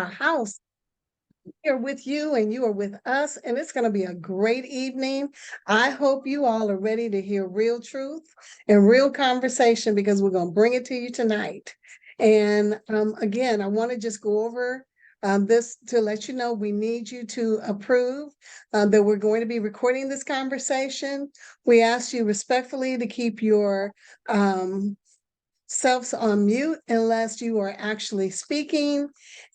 House here with you and you are with us, and it's going to be a great evening. I hope you all are ready to hear real truth and real conversation because we're going to bring it to you tonight. And again, I want to just go over this to let you know we need you to approve that we're going to be recording this conversation. We ask you respectfully to keep your selves on mute unless you are actually speaking.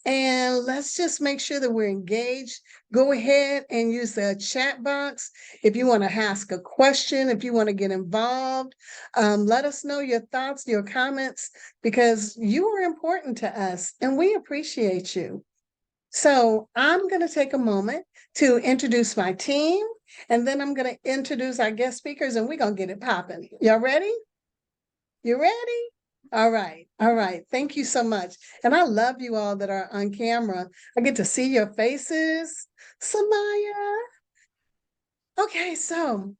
And let's just make sure that we're engaged. Go ahead and use the chat box if you want to ask a question, if you want to get involved. Let us know your thoughts, your comments, because you are important to us and we appreciate you. So I'm going to take a moment to introduce my team, and then I'm going to introduce our guest speakers, and we're going to get it popping. Y'all ready? You ready? All right. All right. Thank you so much. And I love you all that are on camera. I get to see your faces. Samaya. Okay, so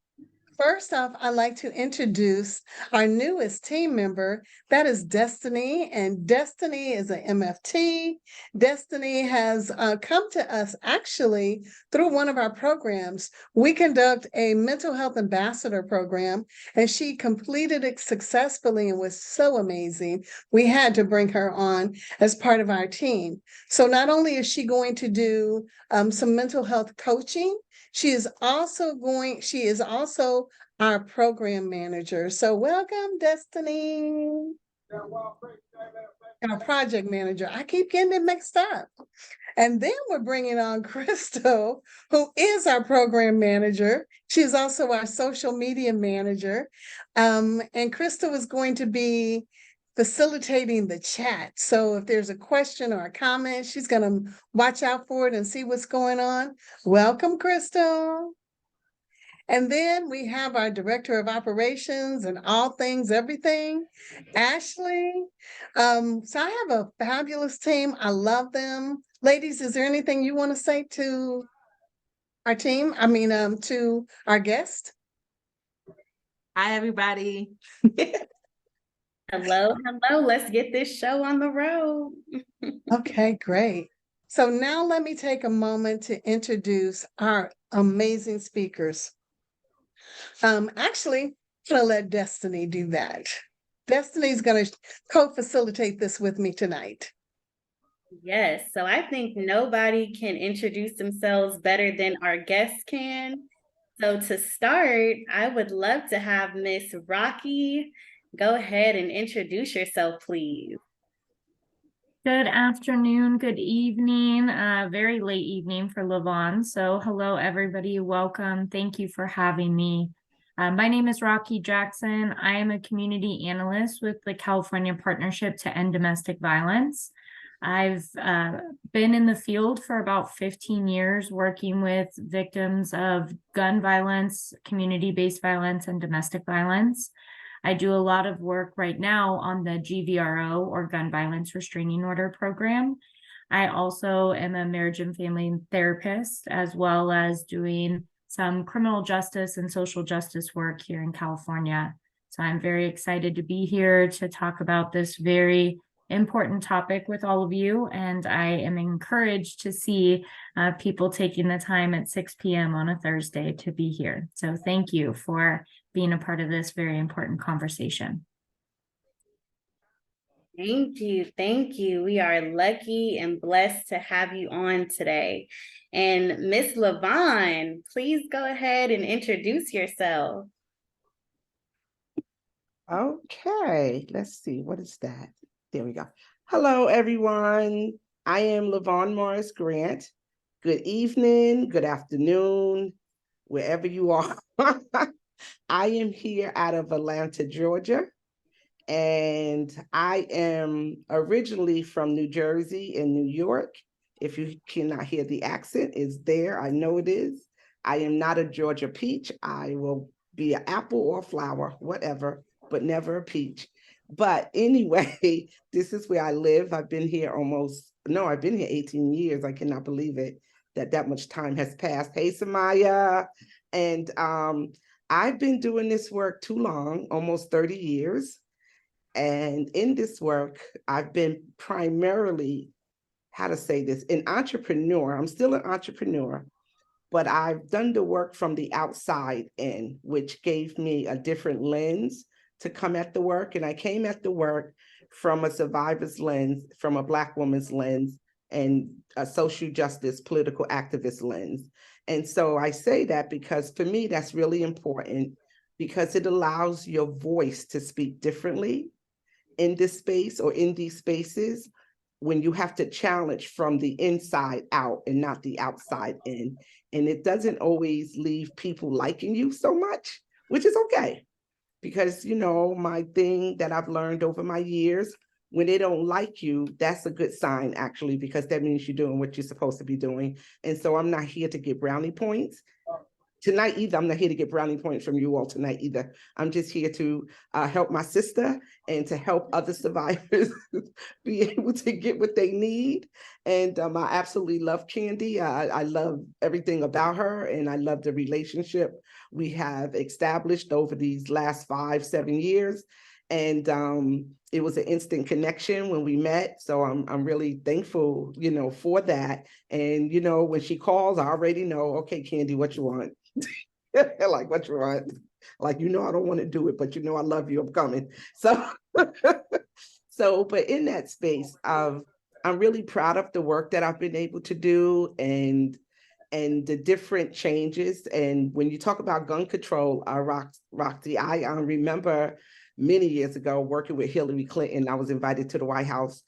first off, I'd like to introduce our newest team member. That is Destiny, and Destiny is an MFT. Destiny has come to us actually through one of our programs. We conduct a mental health ambassador program, and she completed it successfully and was so amazing. We had to bring her on as part of our team. So not only is she going to do some mental health coaching, she is also our program manager. So welcome, Destiny. Our project manager. I keep getting it mixed up. And then we're bringing on Crystal, who is our program manager. She's also our social media manager. And Crystal is going to be facilitating the chat. So if there's a question or a comment, she's going to watch out for it and see what's going on. Welcome, Crystal. And then we have our director of operations and all things, everything, Ashley. So I have a fabulous team. I love them. Ladies, is there anything you want to say to our team? To our guest? Hi, everybody. Hello. Let's get this show on the road. Okay, great. So now let me take a moment to introduce our amazing speakers. Actually, I'm going to let Destiny do that. Destiny's going to co-facilitate this with me tonight. Yes, so I think nobody can introduce themselves better than our guests can. So to start, I would love to have Miss Rocky go ahead and introduce yourself, please. Good afternoon, good evening, very late evening for LaVon. So hello, everybody. Welcome. Thank you for having me. My name is Rocky Jackson. I am a community analyst with the California Partnership to End Domestic Violence. I've been in the field for about 15 years working with victims of gun violence, community-based violence, and domestic violence. I do a lot of work right now on the GVRO, or Gun Violence Restraining Order program. I also am a marriage and family therapist, as well as doing some criminal justice and social justice work here in California. So I'm very excited to be here to talk about this very important topic with all of you. And I am encouraged to see people taking the time at 6 p.m. on a Thursday to be here. So thank you for being a part of this very important conversation. Thank you. Thank you. We are lucky and blessed to have you on today. And Miss LaVon, please go ahead and introduce yourself. Okay, let's see. What is that? There we go. Hello, everyone. I am LaVon Morris Grant. Good evening, good afternoon, wherever you are. I am here out of Atlanta, Georgia, and I am originally from New Jersey and New York. If you cannot hear the accent, it's there. I know it is. I am not a Georgia peach. I will be an apple or a flower, whatever, but never a peach. But anyway, this is where I live. I've been here 18 years. I cannot believe it, that much time has passed. Hey, Samaya. And I've been doing this work too long, almost 30 years. And in this work, I've been primarily how to say this, an entrepreneur. I'm still an entrepreneur, but I've done the work from the outside in, which gave me a different lens to come at the work. And I came at the work from a survivor's lens, from a Black woman's lens, and a social justice, political activist lens. And so I say that because for me, that's really important, because it allows your voice to speak differently in this space or in these spaces when you have to challenge from the inside out and not the outside in. And it doesn't always leave people liking you so much, which is okay. Because, you know, my thing that I've learned over my years, when they don't like you, that's a good sign, actually, because that means you're doing what you're supposed to be doing. And so I'm not here to get brownie points tonight either. I'm not here to get brownie points from you all tonight either. I'm just here to help my sister and to help other survivors be able to get what they need. And I absolutely love Candy. I love everything about her, and I love the relationship we have established over these last 5-7 years. And it was an instant connection when we met. So I'm really thankful, you know, for that. And, you know, when she calls, I already know, okay, Candy, what you want? Like, what you want? Like, you know, I don't want to do it, but you know, I love you, I'm coming. So, but in that space of, I'm really proud of the work that I've been able to do and the different changes. And when you talk about gun control, Roxy, I remember many years ago working with Hillary Clinton. I was invited to the White House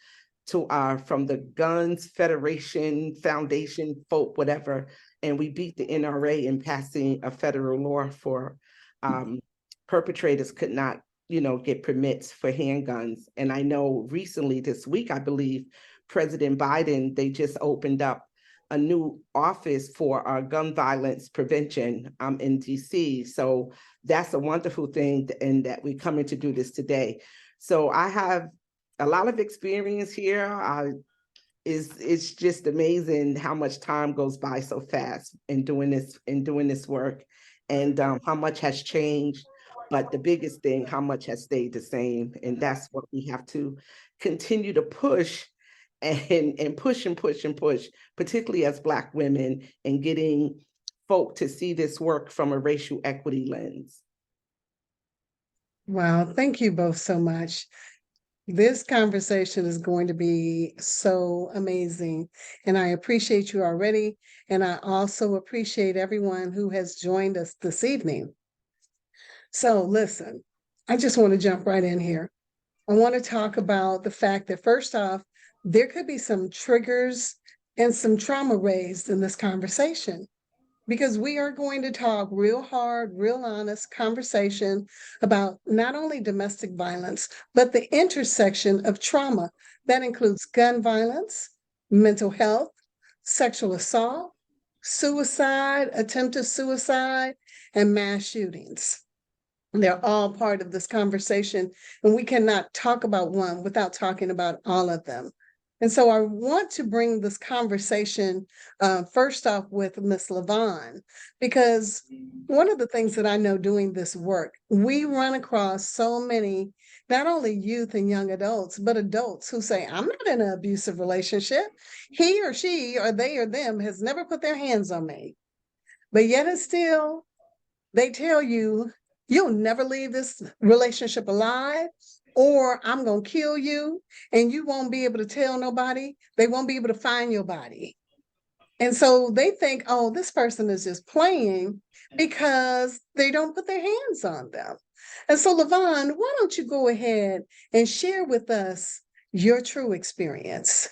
to from the Guns Federation Foundation, folk, whatever, and we beat the NRA in passing a federal law for perpetrators could not, you know, get permits for handguns. And I know recently this week, I believe President Biden, they just opened up a new office for gun violence prevention in DC. So that's a wonderful thing, and that we're coming to do this today. So I have a lot of experience here. It's just amazing how much time goes by so fast in doing this work, and how much has changed. But the biggest thing, how much has stayed the same. And that's what we have to continue to push and push and push and push, particularly as Black women, and getting folk to see this work from a racial equity lens. Wow, thank you both so much. This conversation is going to be so amazing, and I appreciate you already. And I also appreciate everyone who has joined us this evening. So listen, I just want to jump right in here. I want to talk about the fact that, first off, there could be some triggers and some trauma raised in this conversation, because we are going to talk real hard, real honest conversation about not only domestic violence, but the intersection of trauma. That includes gun violence, mental health, sexual assault, suicide, attempted suicide, and mass shootings. They're all part of this conversation, and we cannot talk about one without talking about all of them. And so I want to bring this conversation first off with Miss LaVon, because one of the things that I know doing this work, we run across so many, not only youth and young adults, but adults who say, I'm not in an abusive relationship. He or she or they or them has never put their hands on me. But yet and still, they tell you, you'll never leave this relationship alive, or I'm going to kill you, and you won't be able to tell nobody. They won't be able to find your body. And so they think, oh, this person is just playing because they don't put their hands on them. And so, LaVon, why don't you go ahead and share with us your true experience?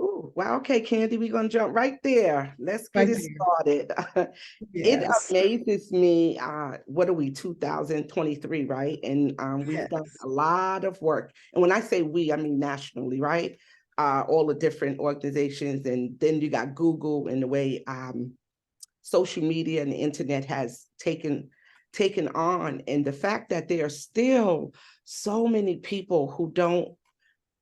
Oh, wow. Okay, Candy, we're going to jump right there. Let's get Right it there. started. It Yes. amazes me, what are we, 2023, right? And we've done Yes. a lot of work. And when I say we, I mean nationally, right? All the different organizations. And then you got Google and the way social media and the internet has taken on. And the fact that there are still so many people who don't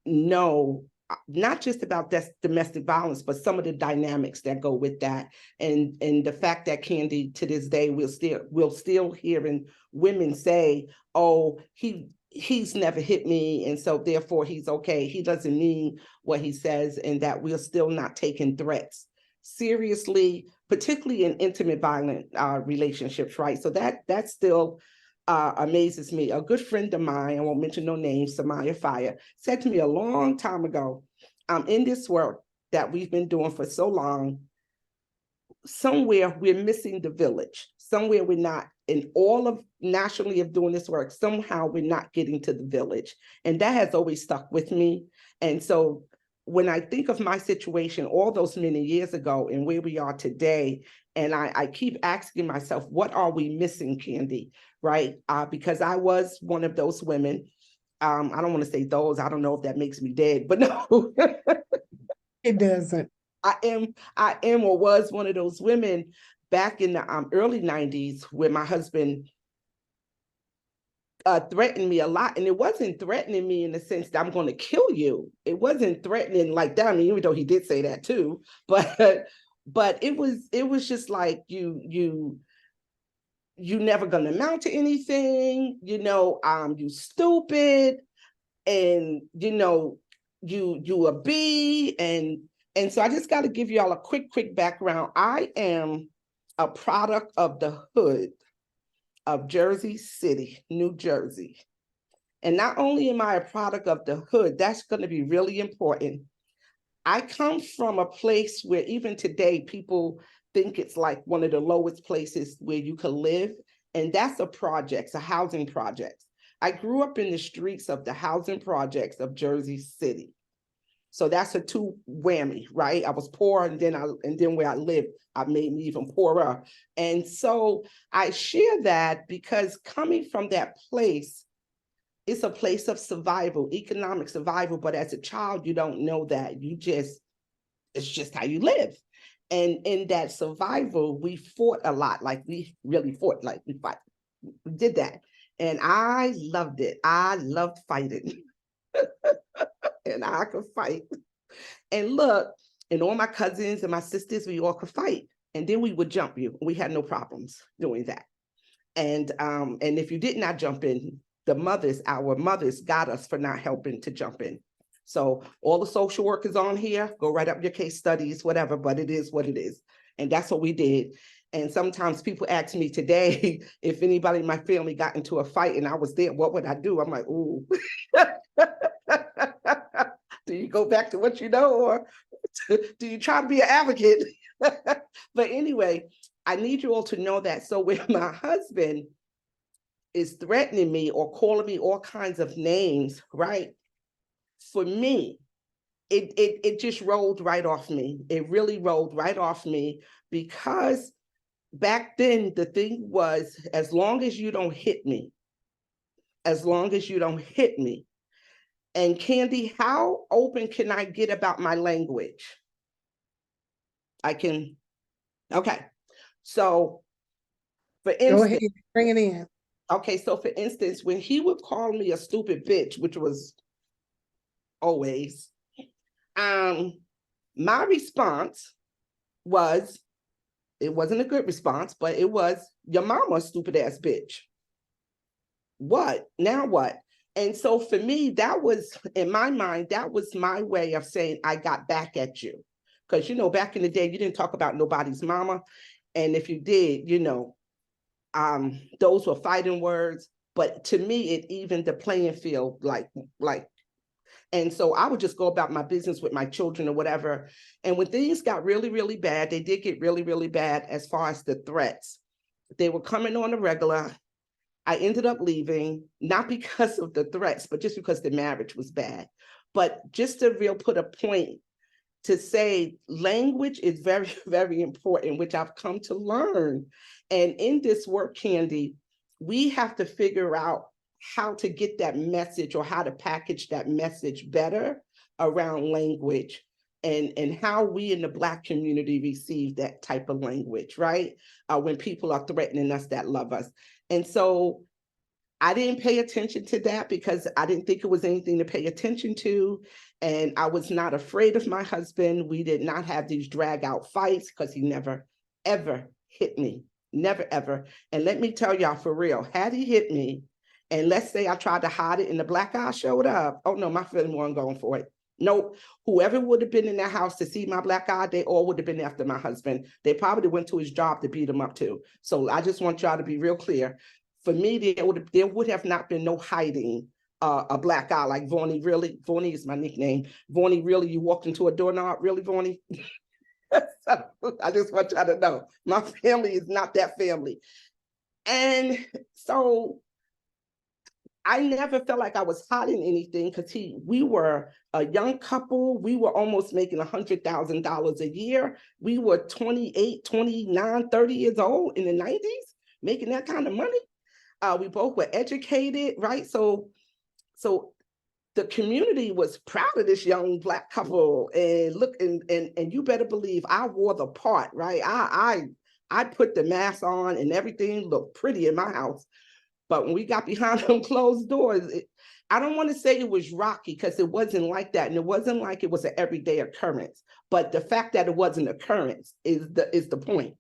know not just about domestic violence, but some of the dynamics that go with that. And the fact that, Candy, to this day, we're still hearing women say, oh, he he's never hit me, and so therefore he's okay. He doesn't mean what he says, and that we're still not taking threats seriously, particularly in intimate violent relationships, right? So that still amazes me. A good friend of mine, I won't mention no names, Samaya Fire, said to me a long time ago, in this work that we've been doing for so long, somewhere we're missing the village. Somewhere we're not, in all of nationally of doing this work, somehow we're not getting to the village. And that has always stuck with me. And so when I think of my situation all those many years ago and where we are today, and I keep asking myself, what are we missing, Candy? Right? Because I was one of those women. I don't want to say those, I don't know if that makes me dead, but no. It doesn't. I am or was one of those women back in the early 90s where my husband threatened me a lot. And it wasn't threatening me in the sense that I'm going to kill you. It wasn't threatening like that. I mean, even though he did say that too, but it was just like you never gonna amount to anything, you stupid, and you a B, and so I just got to give y'all a quick background. I am a product of the hood of Jersey City, New Jersey. And not only am I a product of the hood, that's going to be really important. I come from a place where even today people think it's like one of the lowest places where you could live. And that's a housing project. I grew up in the streets of the housing projects of Jersey City. So that's a two whammy, right? I was poor, and then where I lived, I made me even poorer. And so I share that because coming from that place, it's a place of survival, economic survival. But as a child, you don't know that. It's just how you live. And in that survival, we fought a lot. Like we really fought, like we fight. We did that. And I loved it. I loved fighting. And I could fight. And look, and all my cousins and my sisters, we all could fight. And then we would jump you. We had no problems doing that. And if you did not jump in, our mothers got us for not helping to jump in. So all the social workers on here, go write up your case studies, whatever, but it is what it is. And that's what we did. And sometimes people ask me today, if anybody in my family got into a fight and I was there, what would I do? I'm like, ooh. Do you go back to what you know, or do you try to be an advocate? But anyway, I need you all to know that. So when my husband is threatening me or calling me all kinds of names, right? For me, it just rolled right off me. It really rolled right off me, because back then the thing was, as long as you don't hit me, And Candy, how open can I get about my language? Okay. So for instance, Go ahead, bring it in. Okay, so for instance, when he would call me a stupid bitch, which was always, my response was, it wasn't a good response, but it was, your mama a stupid ass bitch. What? Now what? And so for me, that was, in my mind, that was my way of saying I got back at you. Because, back in the day, you didn't talk about nobody's mama. And if you did, those were fighting words. But to me, it evened the playing field, and so I would just go about my business with my children or whatever. And when things got really, really bad, they did get really, really bad as far as the threats. They were coming on a regular. I ended up leaving, not because of the threats, but just because the marriage was bad. But just to put a point to say language is very, very important, which I've come to learn. And in this work, Candy, we have to figure out how to get that message or how to package that message better around language and how we in the Black community receive that type of language, right? When people are threatening us that love us. And so I didn't pay attention to that because I didn't think it was anything to pay attention to. And I was not afraid of my husband. We did not have these drag out fights because he never, ever hit me. Never, ever. And let me tell y'all for real, had he hit me And let's say I tried to hide it and the black eye showed up. Oh no, my family wasn't going for it. Nope. Whoever would have been in that house to see my black eye, they all would have been after my husband. They probably went to his job to beat him up too. So I just want y'all to be real clear. For me, there would have not been no hiding a black eye like Vaughnie, really. Vaughnie is my nickname. Vaughnie, really, you walked into a doorknob, really, Vaughnie? So, I just want y'all to know, my family is not that family. And so I never felt like I was hiding anything because we were a young couple. We were almost making $100,000 a year. We were 28, 29, 30 years old in the 90s, making that kind of money. We both were educated, right? So the community was proud of this young Black couple, and look, and you better believe I wore the part, right? I put the mask on and everything looked pretty in my house. But when we got behind them closed doors, I don't want to say it was rocky because it wasn't like that. And it wasn't like it was an everyday occurrence. But the fact that it was an occurrence is the point.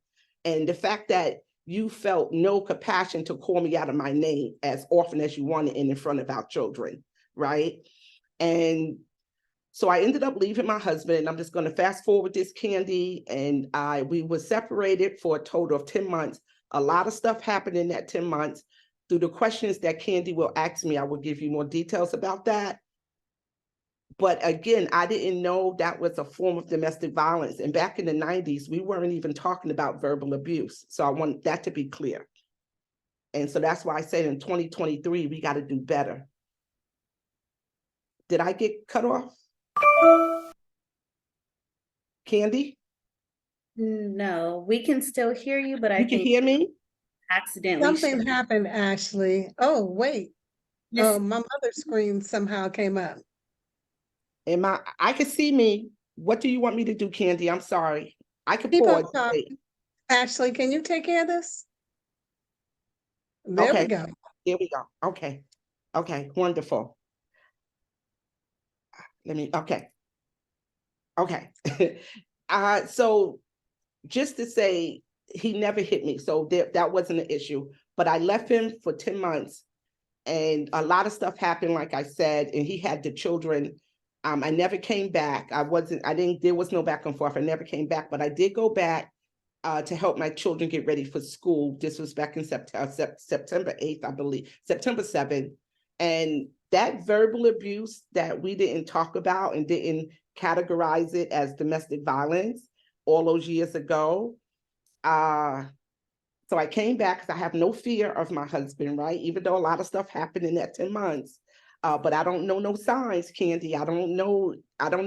And the fact that you felt no compassion to call me out of my name as often as you wanted in front of our children, right? And so I ended up leaving my husband, and I'm just going to fast forward this, Candy, and we were separated for a total of 10 months. A lot of stuff happened in that 10 months. Through the questions that Candy will ask me, I will give you more details about that. But again, I didn't know that was a form of domestic violence. And back in the 90s, we weren't even talking about verbal abuse. So I want that to be clear. And so that's why I said in 2023, we got to do better. Did I get cut off? Candy? No, we can still hear you, but I You can think hear me? accidentally Something happened, Ashley. Oh, wait. Miss- My mother's screen somehow came up. I can see me. What do you want me to do, Candy? I'm sorry. I can Keep on pause. talking. Ashley, can you take care of this? There we Okay. go. There we go. Okay. Okay. Wonderful. Okay. So just to say, he never hit me. So that wasn't an issue. But I left him for 10 months and a lot of stuff happened, like I said, and he had the children. I never came back. There was no back and forth. I never came back, but I did go back to help my children get ready for school. This was back in September 8th, I believe, September 7th. And that verbal abuse that we didn't talk about and didn't categorize it as domestic violence all those years ago. So I came back because I have no fear of my husband, right? Even though a lot of stuff happened in that 10 months. But I don't know no signs, Candy. I don't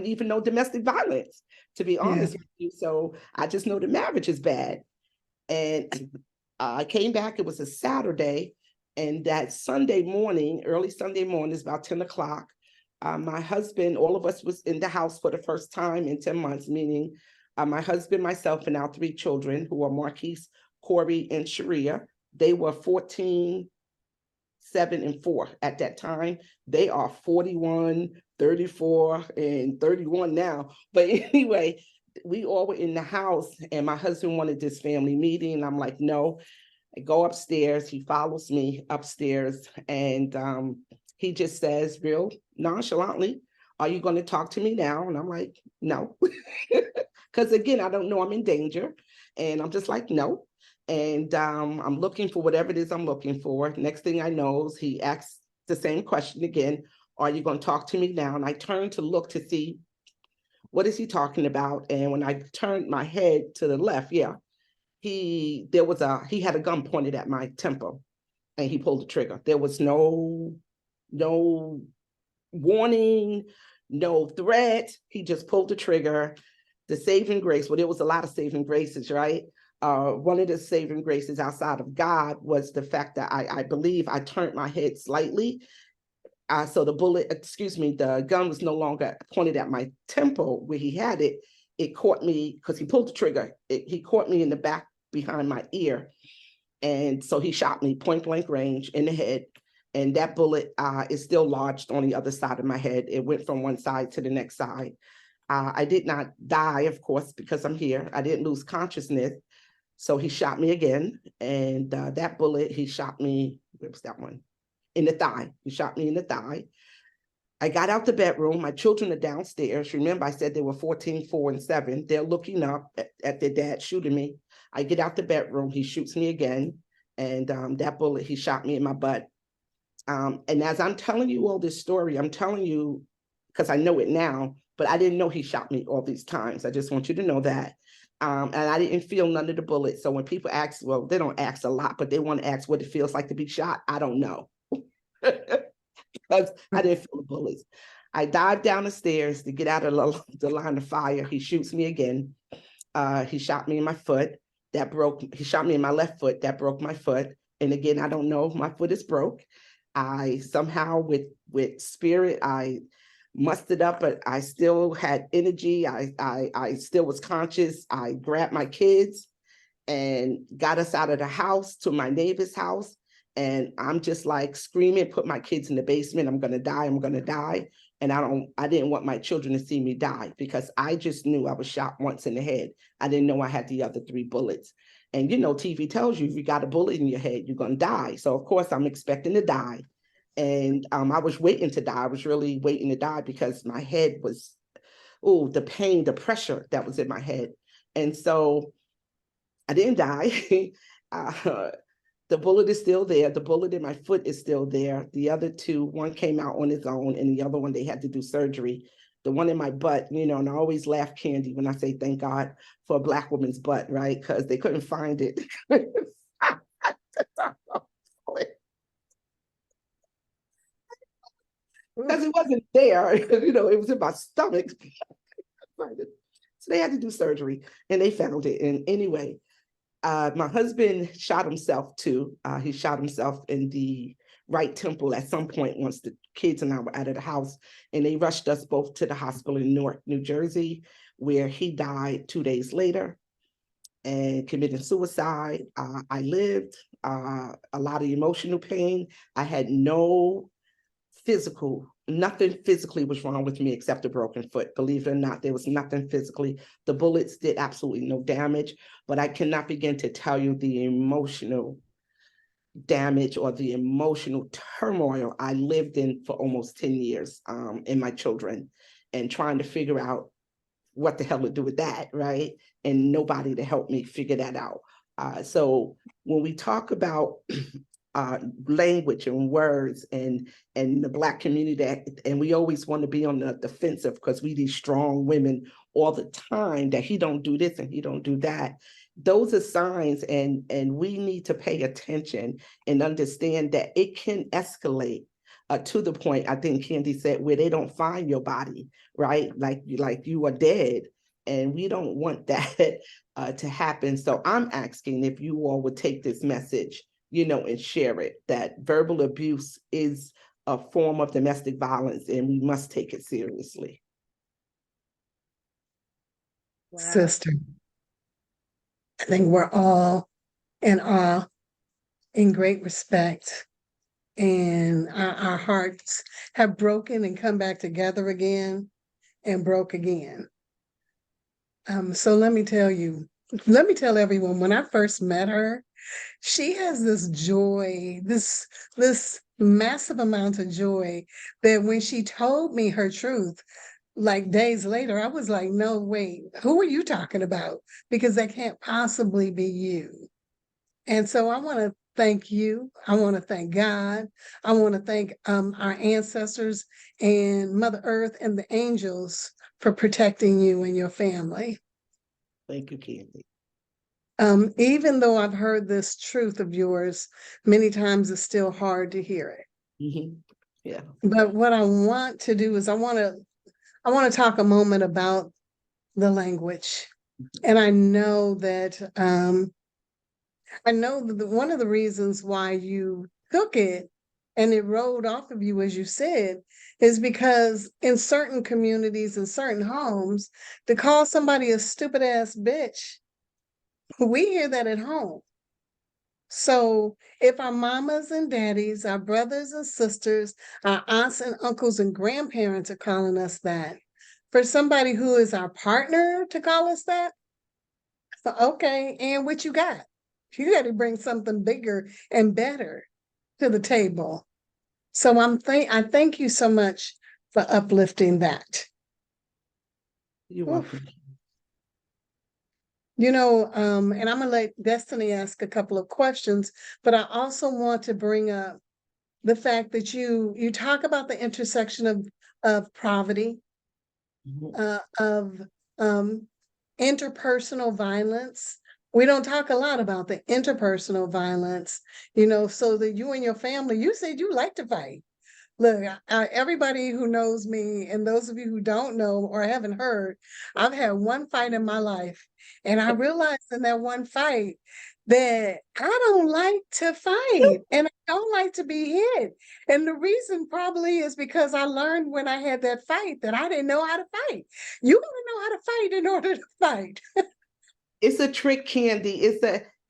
even know domestic violence, to be honest with you. So I just know the marriage is bad. And I came back, it was a Saturday. And that Sunday morning, early Sunday morning, it's about 10 o'clock. My husband, all of us was in the house for the first time in 10 months, meaning my husband, myself, and our 3 children, who are Marquise, Corey, and Sharia. They were 14, 7, and 4 at that time. They are 41, 34, and 31 now. But anyway, we all were in the house, and my husband wanted this family meeting. And I'm like, no. I go upstairs. He follows me upstairs, and he just says real nonchalantly, "Are you going to talk to me now?" And I'm like, no. Because again, I don't know I'm in danger. And I'm just like, no. And I'm looking for whatever it is I'm looking for. Next thing I know is he asks the same question again. Are you going to talk to me now? And I turn to look to see what is he talking about. And when I turned my head to the left, he had a gun pointed at my temple and he pulled the trigger. There was no warning, no threat. He just pulled the trigger. The saving grace, well, there was a lot of saving graces, right? One of the saving graces outside of God was the fact that I believe I turned my head slightly. So the gun was no longer pointed at my temple where he had it. It caught me because he pulled the trigger. He caught me in the back behind my ear. And so he shot me point blank range in the head. And that bullet is still lodged on the other side of my head. It went from one side to the next side. I did not die, of course, because I'm here. I didn't lose consciousness. So he shot me again. And that bullet, he shot me, where was that one? in the thigh. He shot me in the thigh. I got out the bedroom. My children are downstairs. Remember, I said they were 14, 4, and 7. They're looking up at their dad shooting me. I get out the bedroom. He shoots me again. And that bullet, he shot me in my butt. And as I'm telling you all this story, I'm telling you, because I know it now, but I didn't know he shot me all these times. I just want you to know that. And I didn't feel none of the bullets. So when people ask, well, they don't ask a lot, but they want to ask what it feels like to be shot. I don't know. Because I didn't feel the bullets. I dived down the stairs to get out of the line of fire. He shoots me again. He shot me in my foot. He shot me in my left foot. That broke my foot. And again, I don't know if my foot is broke. I somehow with spirit, I mustered up, but I still had energy. I still was conscious. I grabbed my kids and got us out of the house to my neighbor's house. And I'm just like screaming, put my kids in the basement. I'm going to die. I'm going to die. And I didn't want my children to see me die because I just knew I was shot once in the head. I didn't know I had the other 3 bullets. And, you know, TV tells you if you got a bullet in your head, you're going to die. So, of course, I'm expecting to die. And I was waiting to die. I was really waiting to die because my head was, the pain, the pressure that was in my head. And so I didn't die. The bullet is still there. The bullet in my foot is still there. The other 2, one came out on its own, and the other one, they had to do surgery. The one in my butt, you know, and I always laugh, Candy, when I say thank God for a Black woman's butt, right? Because they couldn't find it. Because it wasn't there, you know, it was in my stomach. So they had to do surgery, and they found it. And anyway, my husband shot himself too. He shot himself in the right temple at some point once the kids and I were out of the house, and they rushed us both to the hospital in Newark, New Jersey, where he died 2 days later and committed suicide. I lived a lot of emotional pain. I had nothing physically was wrong with me except a broken foot. Believe it or not, there was nothing physically. The bullets did absolutely no damage, but I cannot begin to tell you the emotional damage or the emotional turmoil I lived in for almost 10 years in my children, and trying to figure out what the hell to do with that, right? And nobody to help me figure that out. So when we talk about language and words and the Black community, and we always want to be on the defensive because we these strong women all the time that he don't do this and he don't do that. Those are signs, and we need to pay attention and understand that it can escalate to the point, I think Candy said, where they don't find your body, right? Like you are dead, and we don't want that to happen. So I'm asking if you all would take this message, you know, and share it, that verbal abuse is a form of domestic violence and we must take it seriously. Wow. Sister, I think we're all in awe, in great respect, and our hearts have broken and come back together again and broke again. So let me tell everyone, when I first met her, she has this joy, this massive amount of joy, that when she told me her truth, like days later, I was like, no, wait, who are you talking about? Because that can't possibly be you. And so I want to thank you. I want to thank God. I want to thank our ancestors and Mother Earth and the angels for protecting you and your family. Thank you, Candy. Even though I've heard this truth of yours many times, it's still hard to hear it. Mm-hmm. Yeah. But what I want to do is I want to talk a moment about the language. And I know that one of the reasons why you took it and it rolled off of you, as you said, is because in certain communities, in certain homes, to call somebody a stupid ass bitch, we hear that at home. So if our mamas and daddies, our brothers and sisters, our aunts and uncles and grandparents are calling us that, for somebody who is our partner to call us that, okay, and what you got? You got to bring something bigger and better to the table. So I thank you so much for uplifting that. You're Oof. welcome. And I'm gonna let Destiny ask a couple of questions, but I also want to bring up the fact that you talk about the intersection of poverty, of interpersonal violence. We don't talk a lot about the interpersonal violence, so that you and your family, you said you like to fight. Look, everybody who knows me, and those of you who don't know or haven't heard, I've had one fight in my life. And I realized in that one fight that I don't like to fight and I don't like to be hit. And the reason probably is because I learned when I had that fight that I didn't know how to fight. You gotta know how to fight in order to fight. It's a trick, Candy.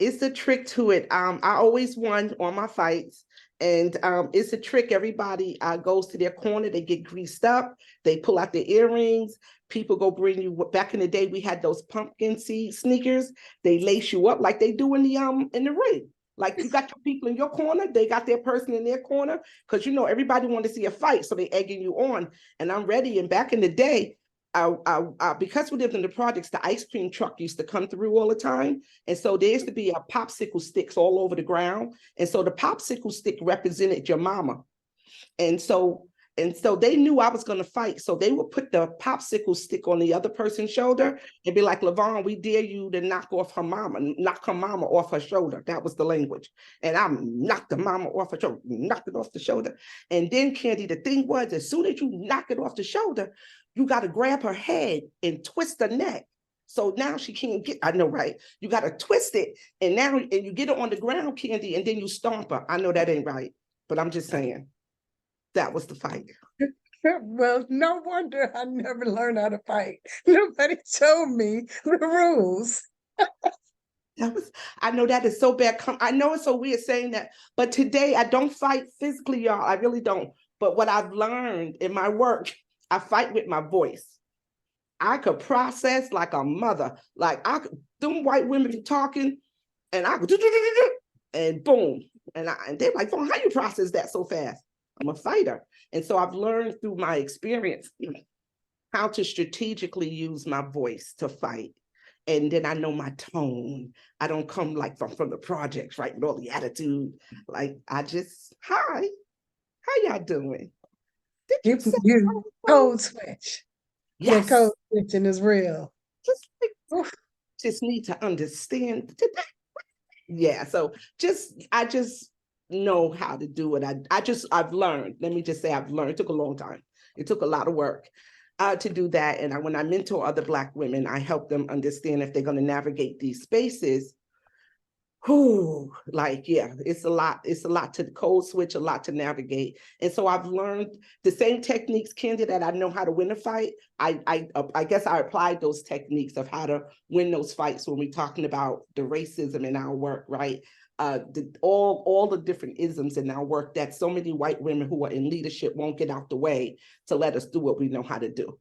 It's a trick to it. I always won on my fights. And it's a trick. Everybody goes to their corner, they get greased up, they pull out their earrings. People go bring you, back in the day, we had those pumpkin seed sneakers. They lace you up like they do in the ring. Like you got your people in your corner, they got their person in their corner, because everybody want to see a fight, so they egging you on. And I'm ready. And back in the day, because we lived in the projects, the ice cream truck used to come through all the time. And so there used to be a popsicle sticks all over the ground. And so the popsicle stick represented your mama. And so they knew I was going to fight. So they would put the popsicle stick on the other person's shoulder and be like, LaVon, we dare you to knock her mama off her shoulder. That was the language. And I knocked the mama off her shoulder, knocked it off the shoulder. And then, Candy, the thing was, as soon as you knock it off the shoulder, you got to grab her head and twist her neck. So now she can't get, I know, right? You got to twist it. And you get her on the ground, Candy, and then you stomp her. I know that ain't right, but I'm just saying. That was the fight. Well, no wonder I never learned how to fight. Nobody told me the rules. I know that is so bad. I know it's so weird saying that, but today I don't fight physically, y'all. I really don't. But what I've learned in my work, I fight with my voice. I could process like a mother. Like them white women be talking, and I could and boom. And they're like, "Oh, how you process that so fast?" I'm a fighter. And so I've learned through my experience how to strategically use my voice to fight. And then I know my tone. I don't come like from the projects, right? With all the attitude. Like I just, hi, how y'all doing? Did you say You code switch. yes? The code switching is real. Just need to understand. Yeah, so I just know how to do it. I've learned. Let me just say I've learned. It took a long time. It took a lot of work to do that. And when I mentor other Black women, I help them understand if they're going to navigate these spaces. It's a lot. It's a lot to code switch, a lot to navigate. And so I've learned the same techniques, Candy, that I know how to win a fight. I guess I applied those techniques of how to win those fights when we're talking about the racism in our work, right? All the different isms in our work that so many white women who are in leadership won't get out the way to let us do what we know how to do.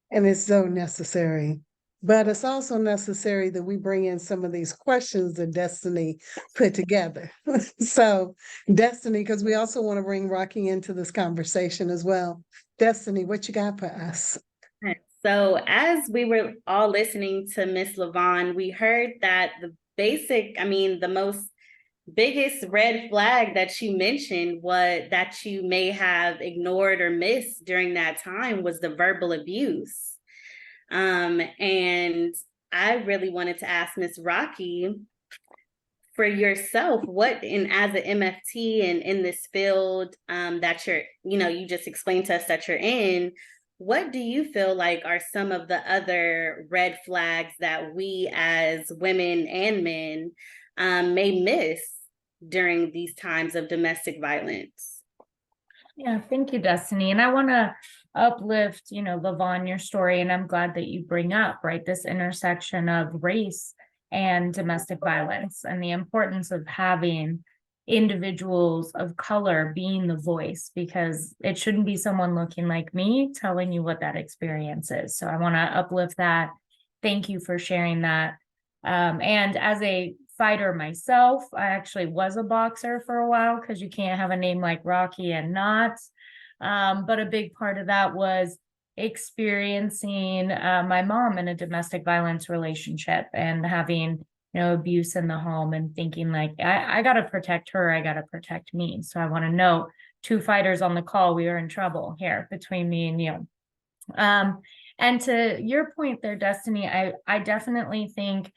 And it's so necessary. But it's also necessary that we bring in some of these questions that Destiny put together. So, Destiny, because we also want to bring Rocky into this conversation as well. Destiny, what you got for us? So, as we were all listening to Miss LaVon, we heard that the most biggest red flag that you mentioned that you may have ignored or missed during that time was the verbal abuse. And I really wanted to ask Miss Rocky, for yourself, as an MFT and in this field that you just explained to us that you're in, what do you feel like are some of the other red flags that we as women and men may miss during these times of domestic violence? Yeah, thank you, Destiny. And I want to uplift, LaVon, your story. And I'm glad that you bring up, right, this intersection of race and domestic violence and the importance of having individuals of color being the voice, because it shouldn't be someone looking like me telling you what that experience is. So I want to uplift that. Thank you for sharing that. And as a fighter myself. I actually was a boxer for a while because you can't have a name like Rocky and not. But a big part of that was experiencing my mom in a domestic violence relationship and having abuse in the home and thinking like, I got to protect her. I got to protect me. So I want to know, two fighters on the call, we are in trouble here between me and you. And to your point there, Destiny, I definitely think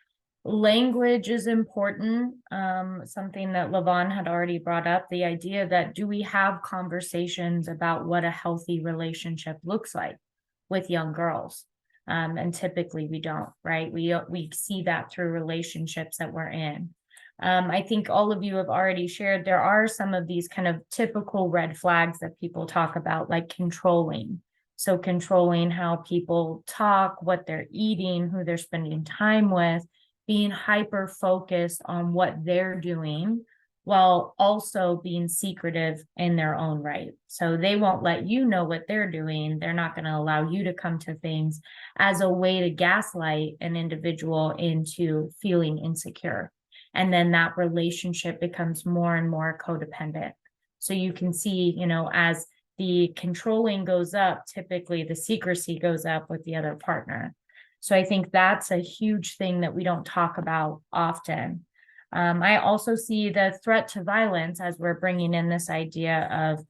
language is important. Something that LaVon had already brought up, the idea that do we have conversations about what a healthy relationship looks like with young girls? And typically we don't, right? We see that through relationships that we're in. I think all of you have already shared, there are some of these kind of typical red flags that people talk about, like controlling. So controlling how people talk, what they're eating, who they're spending time with, being hyper focused on what they're doing while also being secretive in their own right. So they won't let you know what they're doing. They're not going to allow you to come to things as a way to gaslight an individual into feeling insecure. And then that relationship becomes more and more codependent. So you can see, as the controlling goes up, typically the secrecy goes up with the other partner. So I think that's a huge thing that we don't talk about often. I also see the threat to violence as we're bringing in this idea of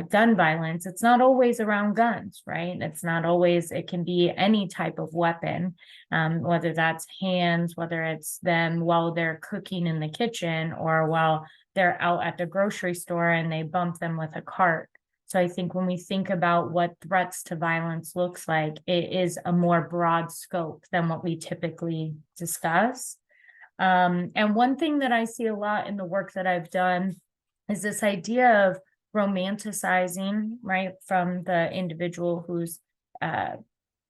gun violence. It's not always around guns, right? It's not always, it can be any type of weapon, whether that's hands, whether it's them while they're cooking in the kitchen or while they're out at the grocery store and they bump them with a cart. So I think when we think about what threats to violence looks like, it is a more broad scope than what we typically discuss. And one thing that I see a lot in the work that I've done is this idea of romanticizing, right, from the individual who's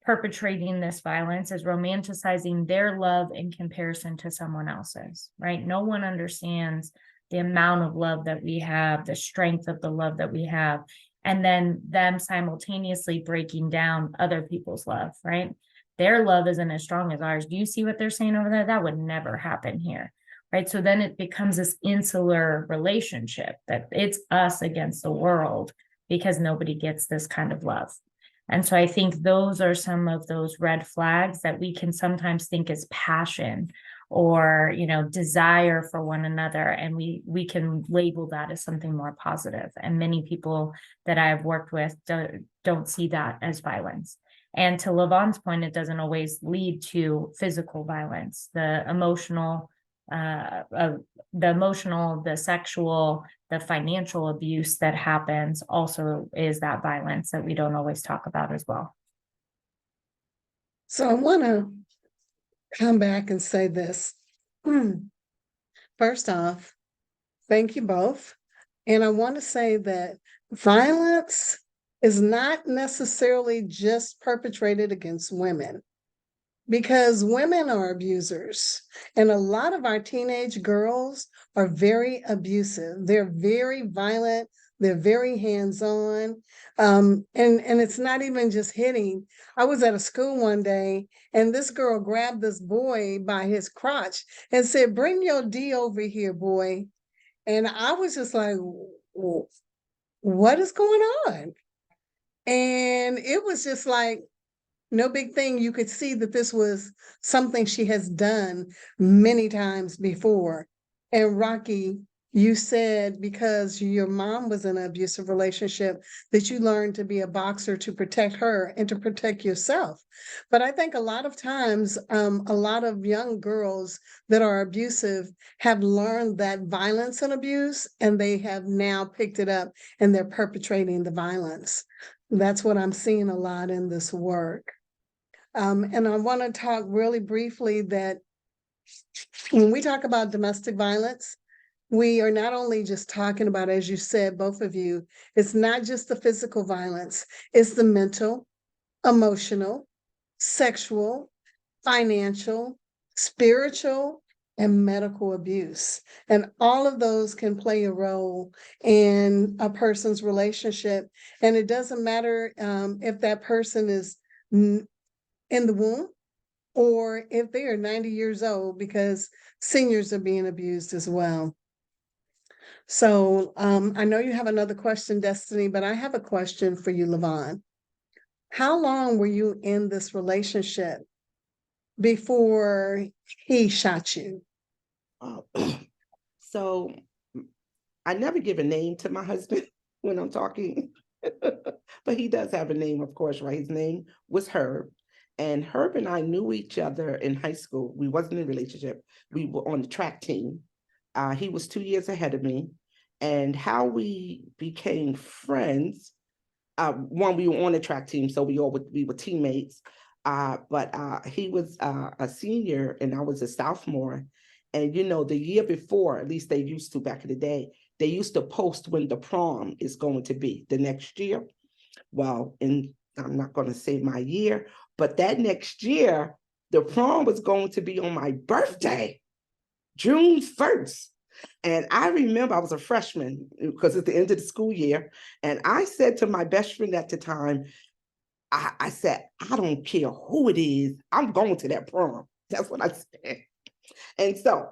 perpetrating this violence, is romanticizing their love in comparison to someone else's, right? No one understands the amount of love that we have, the strength of the love that we have, and then them simultaneously breaking down other people's love, right? Their love isn't as strong as ours. Do you see what they're saying over there? That would never happen here, right? So then it becomes this insular relationship that it's us against the world because nobody gets this kind of love. And so I think those are some of those red flags that we can sometimes think is passion or desire for one another, and we can label that as something more positive. And many people that I've worked with don't see that as violence. And to LaVon's point, it doesn't always lead to physical violence. The emotional, the sexual, the financial abuse that happens also is that violence that we don't always talk about as well. So I want to come back and say this. First off, thank you both. And I want to say that violence is not necessarily just perpetrated against women, because women are abusers. And a lot of our teenage girls are very abusive. They're very violent. They're very hands-on. And it's not even just hitting. I was at a school one day and this girl grabbed this boy by his crotch and said, "Bring your D over here, boy." And I was just like, what is going on? And it was just like, no big thing. You could see that this was something she has done many times before. And Rocky, you said because your mom was in an abusive relationship that you learned to be a boxer to protect her and to protect yourself. But I think a lot of times, a lot of young girls that are abusive have learned that violence and abuse, and they have now picked it up and they're perpetrating the violence. That's what I'm seeing a lot in this work. And I want to talk really briefly that when we talk about domestic violence, we are not only just talking about, as you said, both of you, it's not just the physical violence, it's the mental, emotional, sexual, financial, spiritual, and medical abuse. And all of those can play a role in a person's relationship. And it doesn't matter if that person is in the womb or if they are 90 years old, because seniors are being abused as well. So I know you have another question, Destiny, but I have a question for you, LaVon. How long were you in this relationship before he shot you? So I never give a name to my husband when I'm talking, but he does have a name, of course, right? His name was Herb. And Herb and I knew each other in high school. We wasn't in a relationship. We were on the track team. He was 2 years ahead of me. And how we became friends, one, we were on the track team, so we were teammates. But he was a senior and I was a sophomore. And the year before, at least they used to back in the day, they used to post when the prom is going to be the next year. Well, and I'm not going to say my year, but that next year, the prom was going to be on my birthday, June 1st. And I remember I was a freshman because it's the end of the school year. And I said to my best friend at the time, I said, I don't care who it is, I'm going to that prom. That's what I said. And so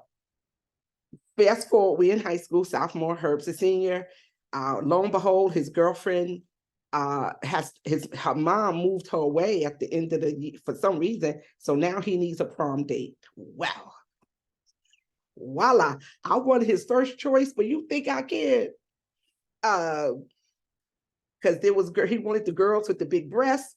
fast forward, we're in high school, sophomore, Herb's a senior. Lo and behold, his girlfriend her mom moved her away at the end of the year for some reason. So now he needs a prom date. Well, voila, I wanted his first choice, but you think I cared? Because he wanted the girls with the big breasts.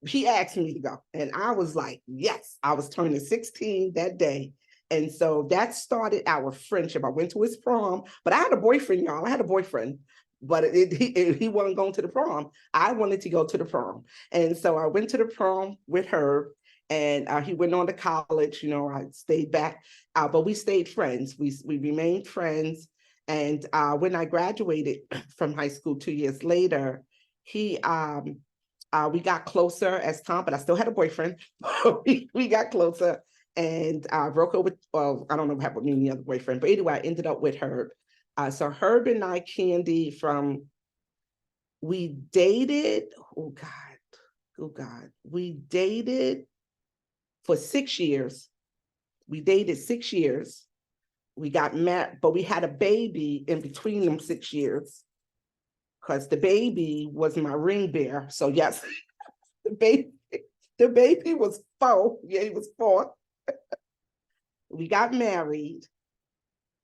He asked me to go, and I was like, yes. I was turning 16 that day. And so that started our friendship. I went to his prom, but I had a boyfriend, y'all. I had a boyfriend, but he wasn't going to the prom. I wanted to go to the prom. And so I went to the prom with her, and he went on to college. I stayed back, but we stayed friends. We remained friends. And when I graduated from high school 2 years later, we got closer as time, but I still had a boyfriend. we got closer, and broke up with, well, I don't know what happened with me and the other boyfriend, but anyway, I ended up with Herb. So Herb and I, Candy, we dated, oh God, we dated for 6 years. We dated 6 years. We got married, but we had a baby in between them 6 years, because the baby was my ring bearer. So yes, the baby was 4. Yeah, he was 4. We got married.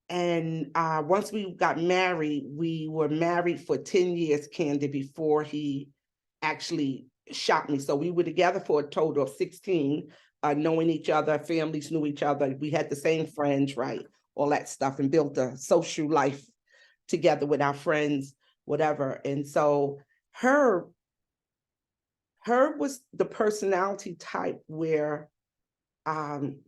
And once we got married, we were married for 10 years, Candy, before he actually shot me. So we were together for a total of 16, knowing each other, families knew each other. We had the same friends, right? All that stuff, and built a social life together with our friends, whatever. And so Herb was the personality type where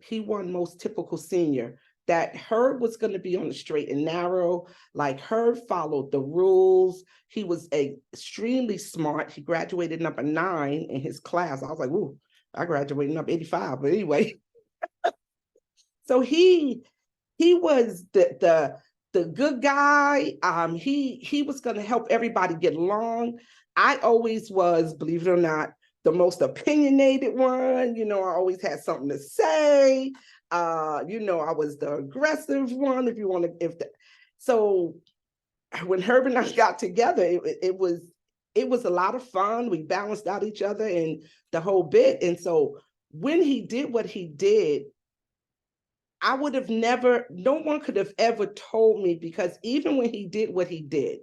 he won most typical senior, that Herb was going to be on the straight and narrow. Like, Herb followed the rules. He was extremely smart. He graduated number 9 in his class. I was like, ooh, I graduated number 85. But anyway, so he was the good guy. He was going to help everybody get along. I always was, believe it or not, the most opinionated one. I always had something to say. I was the aggressive one, if you want to. So when Herb and I got together, it was a lot of fun. We balanced out each other and the whole bit. And so when he did what he did, I would have never, no one could have ever told me, because even when he did what he did,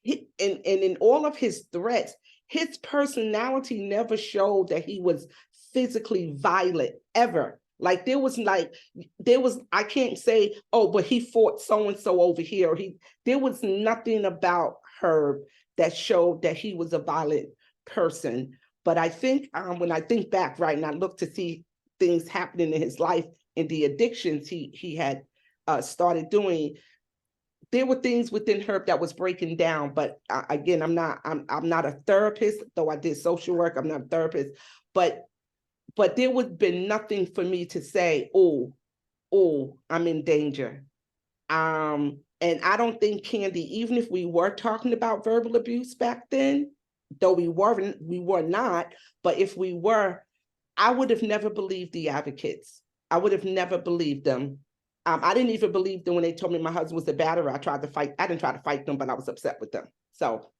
and in all of his threats, his personality never showed that he was physically violent ever. Like, I can't say, oh, but he fought so-and-so over here. There was nothing about Herb that showed that he was a violent person. But I think when I think back, right, and I look to see things happening in his life and the addictions he had started doing, there were things within Herb that was breaking down. But again, I'm not a therapist, though I did social work. I'm not a therapist, but there would have been nothing for me to say, oh, I'm in danger. And I don't think, Candy, even if we were talking about verbal abuse back then, though we were not, but if we were, I would have never believed the advocates. I would have never believed them. I didn't even believe them when they told me my husband was a batterer. I didn't try to fight them, but I was upset with them. So,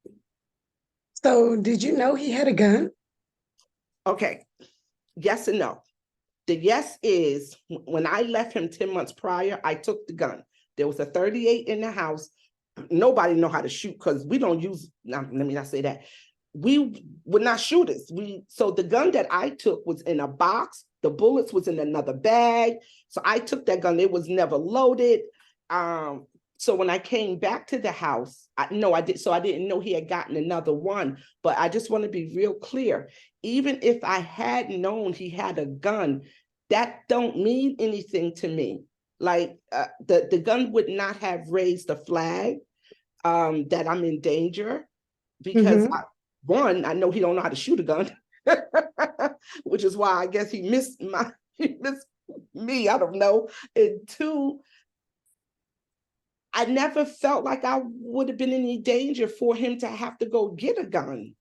Did you know he had a gun? okay, yes and no. The yes is when I left him 10 months prior, I took the gun. There was a 38 in the house. Nobody know how to shoot because we don't use, let me not say that. We were not shooters. So the gun that I took was in a box. The bullets was in another bag. So I took that gun. It was never loaded. So when I came back to the house, I didn't know he had gotten another one. But I just want to be real clear. Even if I had known he had a gun, that don't mean anything to me. Like the gun would not have raised a flag that I'm in danger because I know he don't know how to shoot a gun, which is why I guess he missed me. I don't know. And two, I never felt like I would have been in any danger for him to have to go get a gun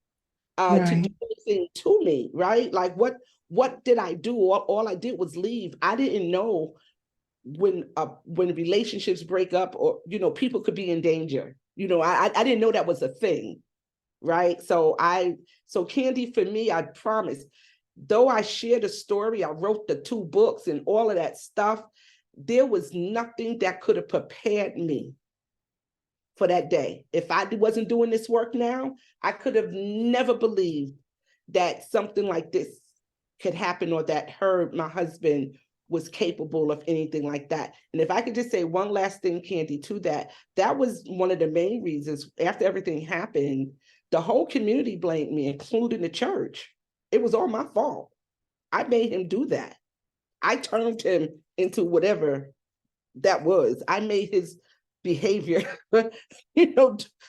to do anything to me, right? Like what did I do? All I did was leave. I didn't know when relationships break up or, people could be in danger. I didn't know that was a thing, right? So Candy, for me, I promise, though I shared a story, I wrote the 2 books and all of that stuff, there was nothing that could have prepared me for that day. If I wasn't doing this work now, I could have never believed that something like this could happen or that my husband was capable of anything like that. And if I could just say one last thing, Candy, to that was one of the main reasons after everything happened, the whole community blamed me, including the church. It was all my fault. I made him do that. I turned him into whatever that was. I made his behavior, I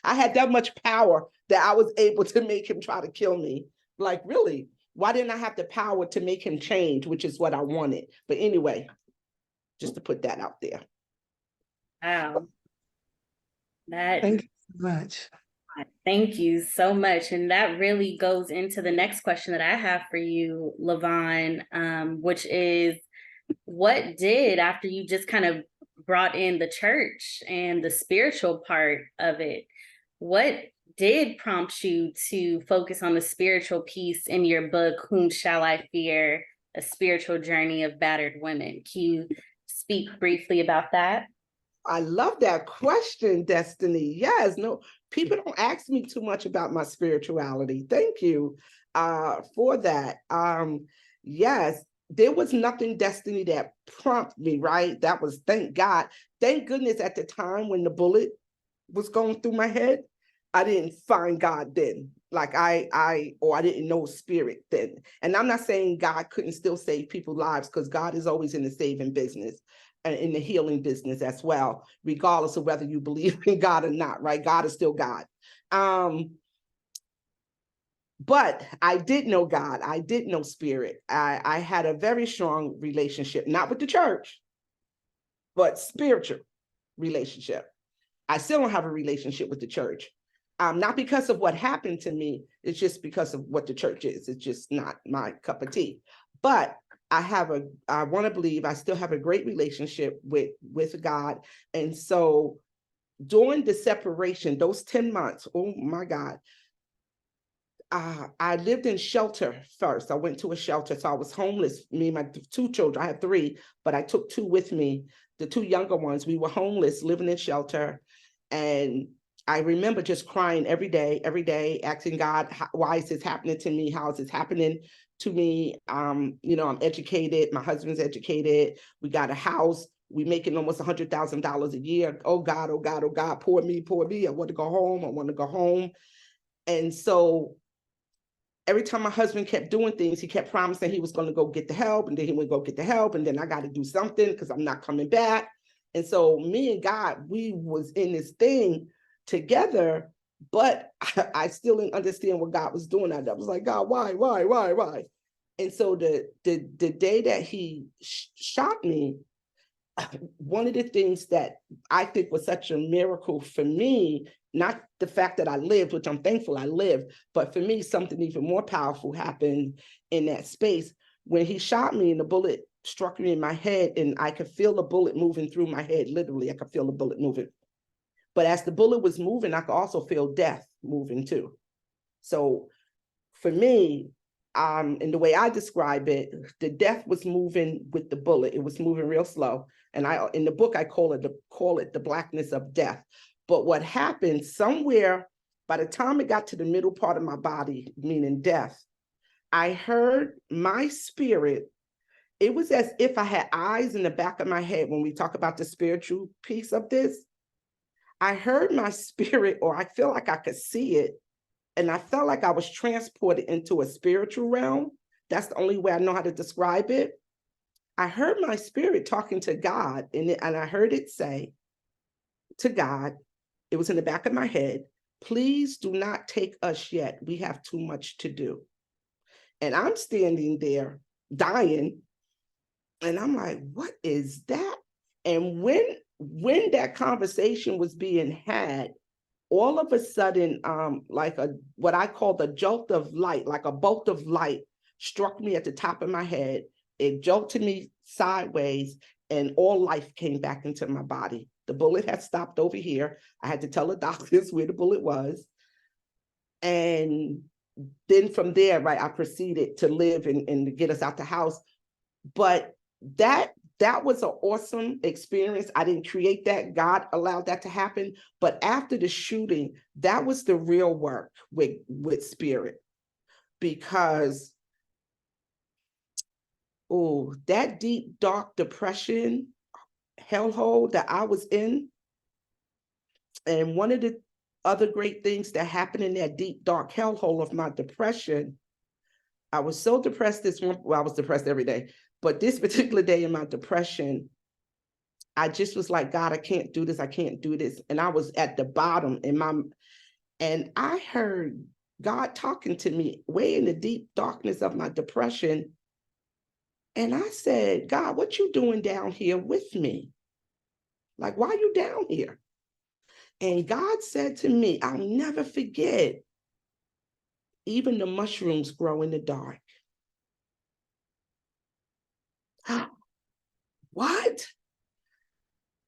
had that much power that I was able to make him try to kill me. Like, really? Why didn't I have the power to make him change, which is what I wanted? But anyway, just to put that out there. Wow. Thank you so much. Thank you so much. And that really goes into the next question that I have for you, LaVon, which is, what did, after you just kind of brought in the church and the spiritual part of it, what did prompt you to focus on the spiritual piece in your book, Whom Shall I Fear? A Spiritual Journey of Battered Women? Can you speak briefly about that? I love that question, Destiny. Yes, no, people don't ask me too much about my spirituality. Thank you for that. Yes, there was nothing, Destiny, that prompted me, right? That was, thank God. Thank goodness at the time when the bullet was going through my head, I didn't find God then. Like I didn't know spirit then. And I'm not saying God couldn't still save people's lives, because God is always in the saving business and in the healing business as well, regardless of whether you believe in God or not, right? God is still God. But I did know God. I did know spirit. I had a very strong relationship, not with the church, but spiritual relationship. I still don't have a relationship with the church. Not because of what happened to me, it's just because of what the church is. It's just not my cup of tea. But I want to believe I still have a great relationship with God. And so during the separation, those 10 months, oh my God, I lived in shelter first. I went to a shelter. So I was homeless, me and my 2 children. I had 3, but I took 2 with me. The 2 younger ones, we were homeless, living in shelter. And I remember just crying every day, asking God, why is this happening to me? How is this happening to me? I'm educated. My husband's educated. We got a house. We making almost $100,000 a year. Oh God, oh God, oh God, poor me. I want to go home. And so every time my husband kept doing things, he kept promising he was going to go get the help, and then he would go get the help, and then I got to do something because I'm not coming back. And so me and God, we was in this thing together, but I still didn't understand what God was doing. I was like, God, why? And so the day that he shot me, one of the things that I think was such a miracle for me, not the fact that I lived, which I'm thankful I lived, but for me, something even more powerful happened in that space. when he shot me and the bullet struck me in my head, and I could feel the bullet moving through my head. Literally, I could feel the bullet moving. But as the bullet was moving, I could also feel death moving too. So for me, and the way I describe it, the death was moving with the bullet. It was moving real slow. And in the book, I call it the blackness of death. But what happened somewhere, by the time it got to the middle part of my body, meaning death, I heard my spirit. It was as if I had eyes in the back of my head. When we talk about the spiritual piece of this, I heard my spirit, or I feel like I could see it. And I felt like I was transported into a spiritual realm. That's the only way I know how to describe it. I heard my spirit talking to God, and I heard it say to God, it was in the back of my head, please do not take us yet. We have too much to do. And I'm standing there dying. And I'm like, what is that? And when that conversation was being had, all of a sudden, like what I call the jolt of light, like a bolt of light struck me at the top of my head. It jolted me sideways, and all life came back into my body. The bullet had stopped over here. I had to tell the doctors where the bullet was. And then from there, right, I proceeded to live and to get us out the house. But that was an awesome experience. I didn't create that. God allowed that to happen. But after the shooting, that was the real work with spirit. Because, that deep, dark depression, hellhole that I was in, and one of the other great things that happened in that deep, dark hellhole of my depression, I was so depressed I was depressed every day. But this particular day in my depression, I just was like, God, I can't do this. I can't do this. And I was at the bottom and I heard God talking to me way in the deep darkness of my depression. And I said, God, what you doing down here with me? Like, why are you down here? And God said to me, I'll never forget, even the mushrooms grow in the dark. What?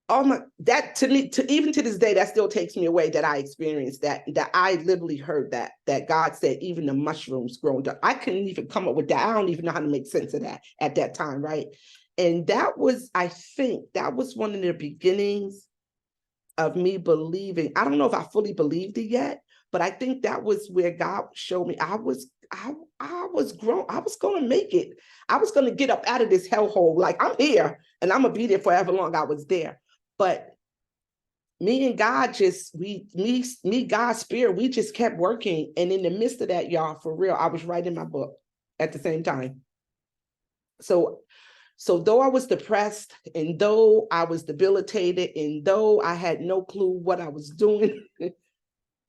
Oh my, that to me, even to this day, that still takes me away that I experienced that I literally heard that God said, even the mushrooms grow in the dark. I couldn't even come up with that. I don't even know how to make sense of that at that time, right? And that was, I think, that was one of the beginnings of me believing. I don't know if I fully believed it yet, but I think that was where God showed me I was grown. I was going to make it. I was going to get up out of this hellhole. Like, I'm here and I'm going to be there forever long I was there. But me and God me, God's spirit, we just kept working. And in the midst of that, y'all, for real, I was writing my book at the same time. So though I was depressed, and though I was debilitated, and though I had no clue what I was doing,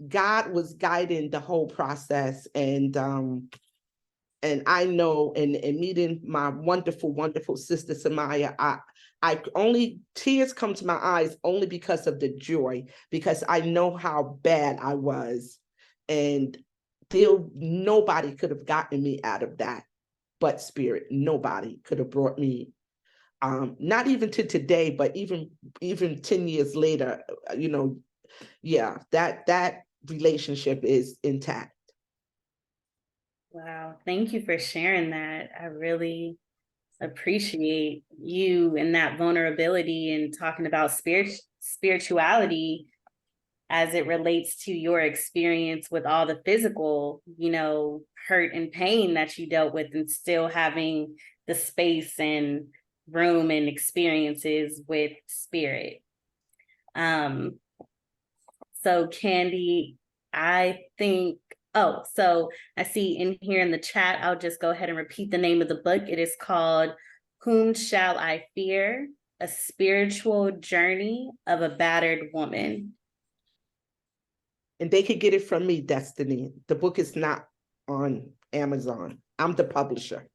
God was guiding the whole process. And I know, and meeting my wonderful, wonderful sister Samaya, I only, tears come to my eyes only because of the joy, because I know how bad I was. And nobody could have gotten me out of that but spirit. Nobody could have brought me, not even to today, but even 10 years later, yeah, that relationship is intact. Wow. Thank you for sharing that. I really appreciate you and that vulnerability and talking about spirituality as it relates to your experience with all the physical, hurt and pain that you dealt with, and still having the space and room and experiences with spirit. So Candy, so I see in here in the chat, I'll just go ahead and repeat the name of the book. It is called Whom Shall I Fear? A Spiritual Journey of a Battered Woman. And they could get it from me, Destiny. The book is not on Amazon. I'm the publisher.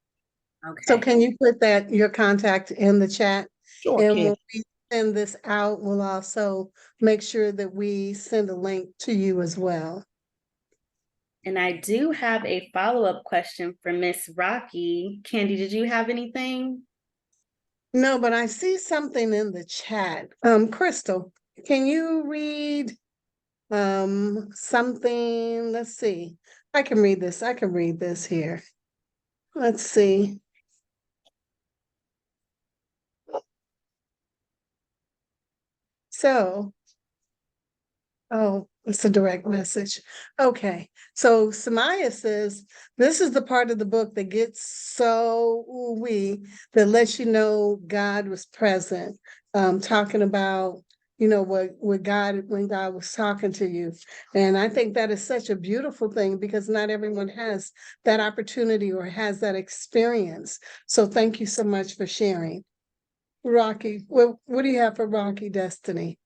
Okay. So can you put your contact in the chat? Sure, And can. when we send this out, we'll also make sure that we send a link to you as well. And I do have a follow-up question for Miss Rocky. Candy, did you have anything? No, but I see something in the chat. Crystal, can you read something? Let's see. I can read this. I can read this here. Let's see. So, oh, it's a direct message. Okay. So Samaya says, this is the part of the book that gets so ooh-wee, that lets you know God was present. Talking about, what God, when God was talking to you. And I think that is such a beautiful thing because not everyone has that opportunity or has that experience. So thank you so much for sharing. Rocky, what do you have for Rocky Destiny?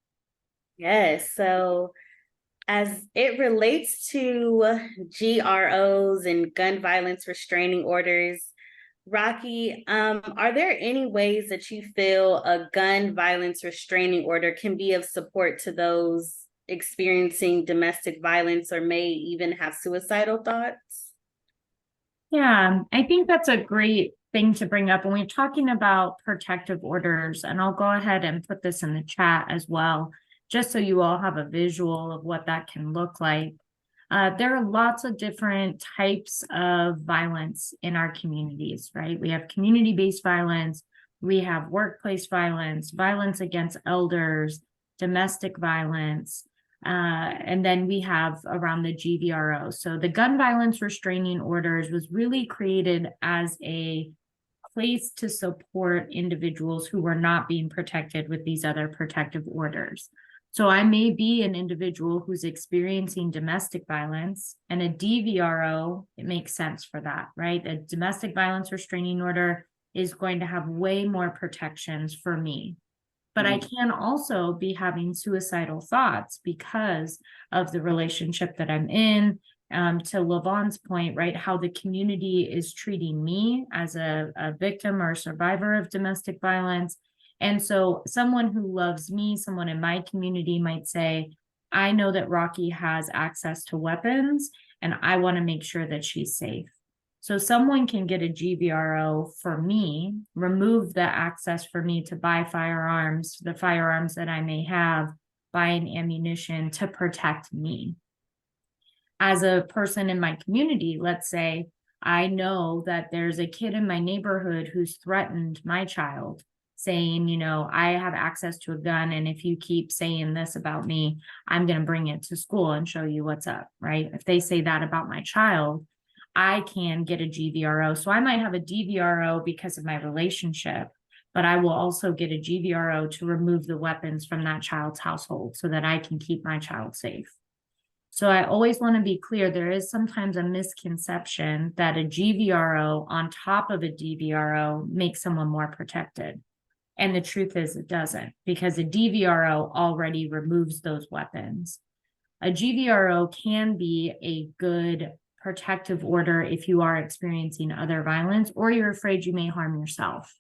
Yes, so as it relates to GROs and gun violence restraining orders, Rocky, are there any ways that you feel a gun violence restraining order can be of support to those experiencing domestic violence or may even have suicidal thoughts? Yeah, I think that's a great thing to bring up when we're talking about protective orders. And I'll go ahead and put this in the chat as well, just so you all have a visual of what that can look like. There are lots of different types of violence in our communities, right? We have community-based violence, we have workplace violence, violence against elders, domestic violence, and then we have around the GVRO. So the gun violence restraining orders was really created as a place to support individuals who were not being protected with these other protective orders. So I may be an individual who's experiencing domestic violence, and a DVRO, it makes sense for that, right? A domestic violence restraining order is going to have way more protections for me. But I can also be having suicidal thoughts because of the relationship that I'm in. To LaVon's point, right, how the community is treating me as a victim or survivor of domestic violence. And so someone who loves me, someone in my community might say, I know that Rocky has access to weapons and I want to make sure that she's safe. So someone can get a GVRO for me, remove the access for me to buy firearms, the firearms that I may have, buying ammunition to protect me. As a person in my community, let's say I know that there's a kid in my neighborhood who's threatened my child, saying, I have access to a gun, and if you keep saying this about me, I'm going to bring it to school and show you what's up, right? If they say that about my child, I can get a GVRO. So I might have a DVRO because of my relationship, but I will also get a GVRO to remove the weapons from that child's household so that I can keep my child safe. So I always want to be clear, there is sometimes a misconception that a GVRO on top of a DVRO makes someone more protected. And the truth is it doesn't, because a DVRO already removes those weapons. A GVRO can be a good protective order if you are experiencing other violence or you're afraid you may harm yourself.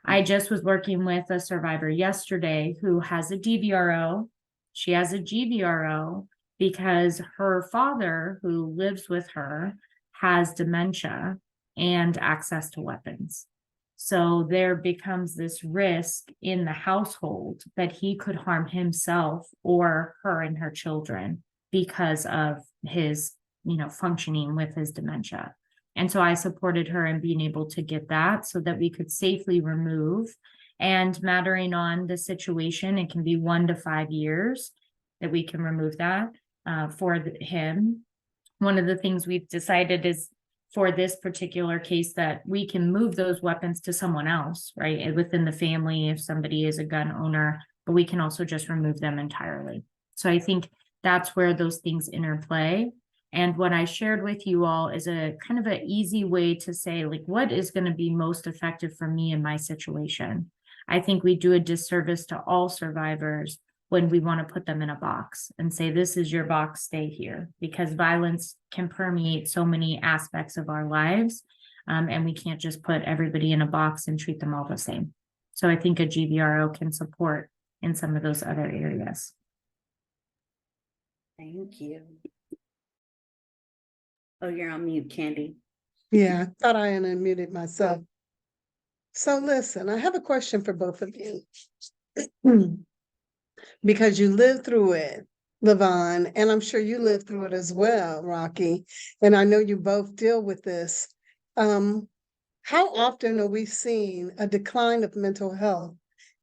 I just was working with a survivor yesterday who has a DVRO. She has a GVRO because her father, who lives with her, has dementia and access to weapons. So there becomes this risk in the household that he could harm himself or her and her children because of his, functioning with his dementia. And so I supported her in being able to get that so that we could safely remove. And mattering on the situation, it can be 1 to 5 years that we can remove that for him. One of the things we've decided is for this particular case that we can move those weapons to someone else, right? Within the family, if somebody is a gun owner, but we can also just remove them entirely. So I think that's where those things interplay. And what I shared with you all is a kind of an easy way to say, like, what is going to be most effective for me in my situation? I think we do a disservice to all survivors when we want to put them in a box and say, this is your box, stay here, because violence can permeate so many aspects of our lives. And we can't just put everybody in a box and treat them all the same. So I think a GVRO can support in some of those other areas. Thank you. Oh, you're on mute, Candy. Yeah, I thought I had unmuted myself. So listen, I have a question for both of you. Because you lived through it, LaVon, and I'm sure you lived through it as well, Rocky. And I know you both deal with this. How often are we seeing a decline of mental health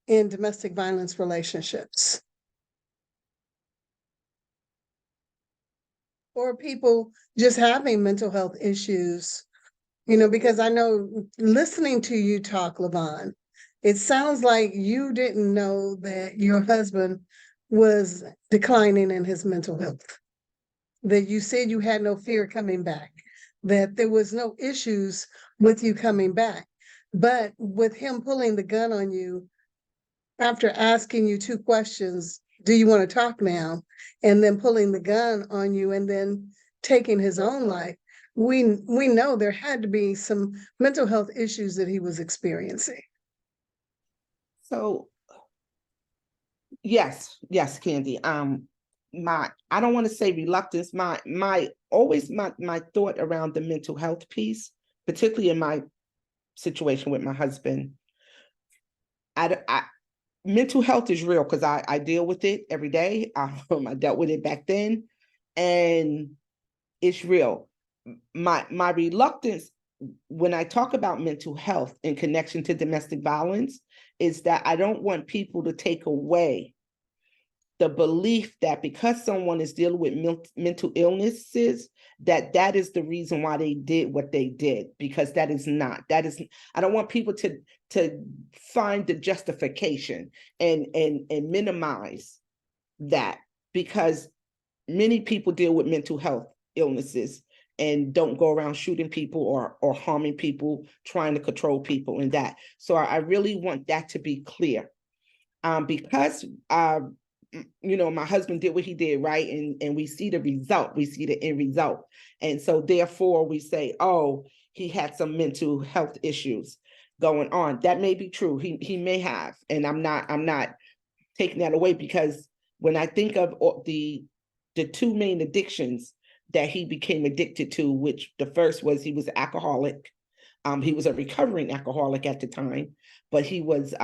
in domestic violence relationships? Or people just having mental health issues? You know, because I know listening to you talk, LaVon, it sounds like you didn't know that your husband was declining in his mental health. That you said you had no fear coming back, that there was no issues with you coming back. But with him pulling the gun on you after asking you two questions, do you want to talk now? And then pulling the gun on you and then taking his own life. We know there had to be some mental health issues that he was experiencing. So yes, Candy. I don't want to say reluctance, my thought around the mental health piece, particularly in my situation with my husband. Mental health is real because I deal with it every day. I dealt with it back then, and it's real. My reluctance when I talk about mental health in connection to domestic violence is that I don't want people to take away the belief that because someone is dealing with mental illnesses, that is the reason why they did what they did, because that is not. I don't want people to find the justification and minimize that, because many people deal with mental health illnesses and don't go around shooting people or harming people, trying to control people and that. So I really want that to be clear. Because my husband did what he did, right? And we see the result, we see the end result. And so therefore we say, oh, he had some mental health issues going on. That may be true. He may have, and I'm not taking that away, because when I think of the two main addictions that he became addicted to, which the first was he was an alcoholic. He was a recovering alcoholic at the time, but he was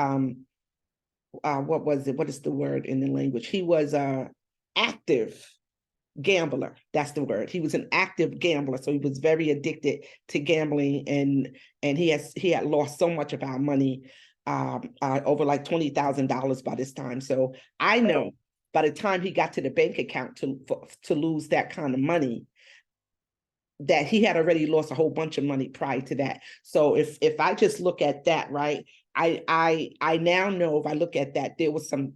what was it? What is the word in the language? He was a active gambler. That's the word. He was an active gambler, so he was very addicted to gambling, and he had lost so much of our money, over like $20,000 by this time. So I know by the time he got to the bank account to lose that kind of money, that he had already lost a whole bunch of money prior to that. So if I just look at that, right, I now know, if I look at that, there was some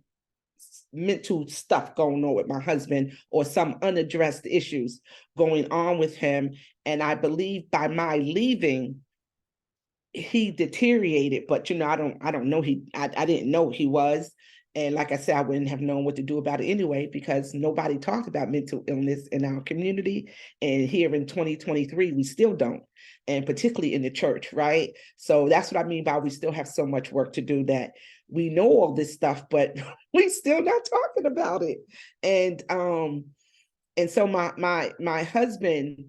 mental stuff going on with my husband, or some unaddressed issues going on with him. And I believe by my leaving, he deteriorated, but I don't know. I didn't know he was. And like I said, I wouldn't have known what to do about it anyway, because nobody talked about mental illness in our community. And here in 2023, we still don't. And particularly in the church, right? So that's what I mean by we still have so much work to do, that we know all this stuff, but we still not talking about it. And so my husband,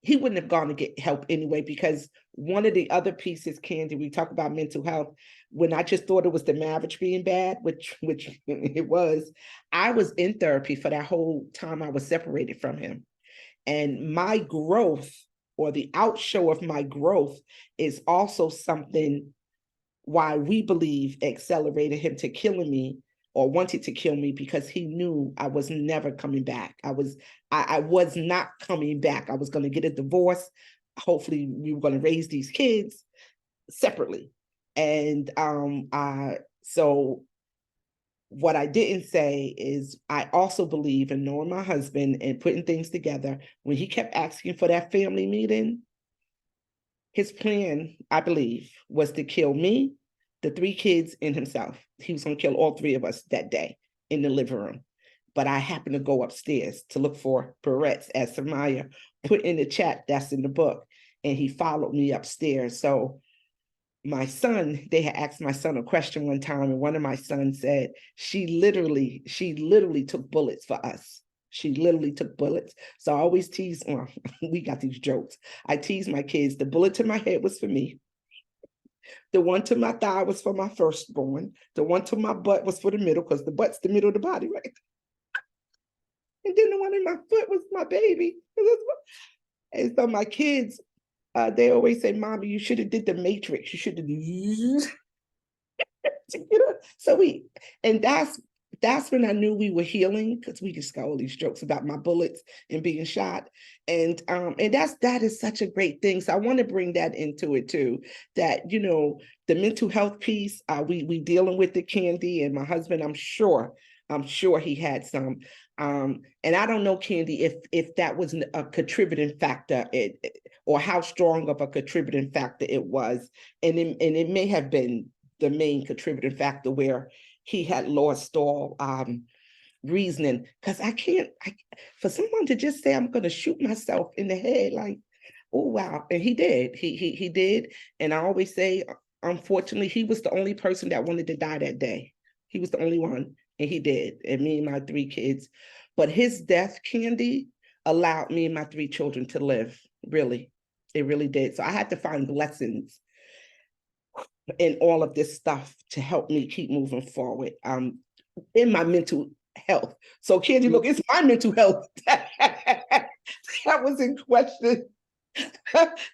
he wouldn't have gone to get help anyway, because one of the other pieces, Candy, we talk about mental health, when I just thought it was the marriage being bad, which it was, I was in therapy for that whole time I was separated from him. And my growth, or the outshow of my growth, is also something why we believe accelerated him to killing me, or wanted to kill me, because he knew I was never coming back. I was not coming back. I was going to get a divorce. Hopefully we were going to raise these kids separately. And so what I didn't say is, I also believe in knowing my husband and putting things together. When he kept asking for that family meeting, his plan, I believe, was to kill me, the 3 kids, and himself. He was going to kill all 3 of us that day in the living room. But I happened to go upstairs to look for Barrett's, as Samaya put in the chat, that's in the book. And he followed me upstairs. So my son, they had asked my son a question one time, and one of my sons said, she literally took bullets for us. She literally took bullets. So I always tease, well, we got these jokes. I tease my kids. The bullet to my head was for me. The one to my thigh was for my firstborn. The one to my butt was for the middle, because the butt's the middle of the body, right? And then the one in my foot was my baby. And so my kids, they always say, Mommy, you should have did the Matrix. You should have So and that's when I knew we were healing, because we just got all these jokes about my bullets and being shot. And that is such a great thing. So I want to bring that into it too, that, the mental health piece, we dealing with the Candy, and my husband, I'm sure he had some. And I don't know, Candy, if that was a contributing factor, or how strong of a contributing factor it was. And it may have been the main contributing factor where he had lost all reasoning. Because for someone to just say, I'm going to shoot myself in the head, like, oh, wow. And he did. He did. And I always say, unfortunately, he was the only person that wanted to die that day. He was the only one. And he did. And me and my 3 kids. But his death, Candy, allowed me and my 3 children to live. Really. It really did. So I had to find blessings in all of this stuff to help me keep moving forward in my mental health. So Candy, look, it's my mental health that was in question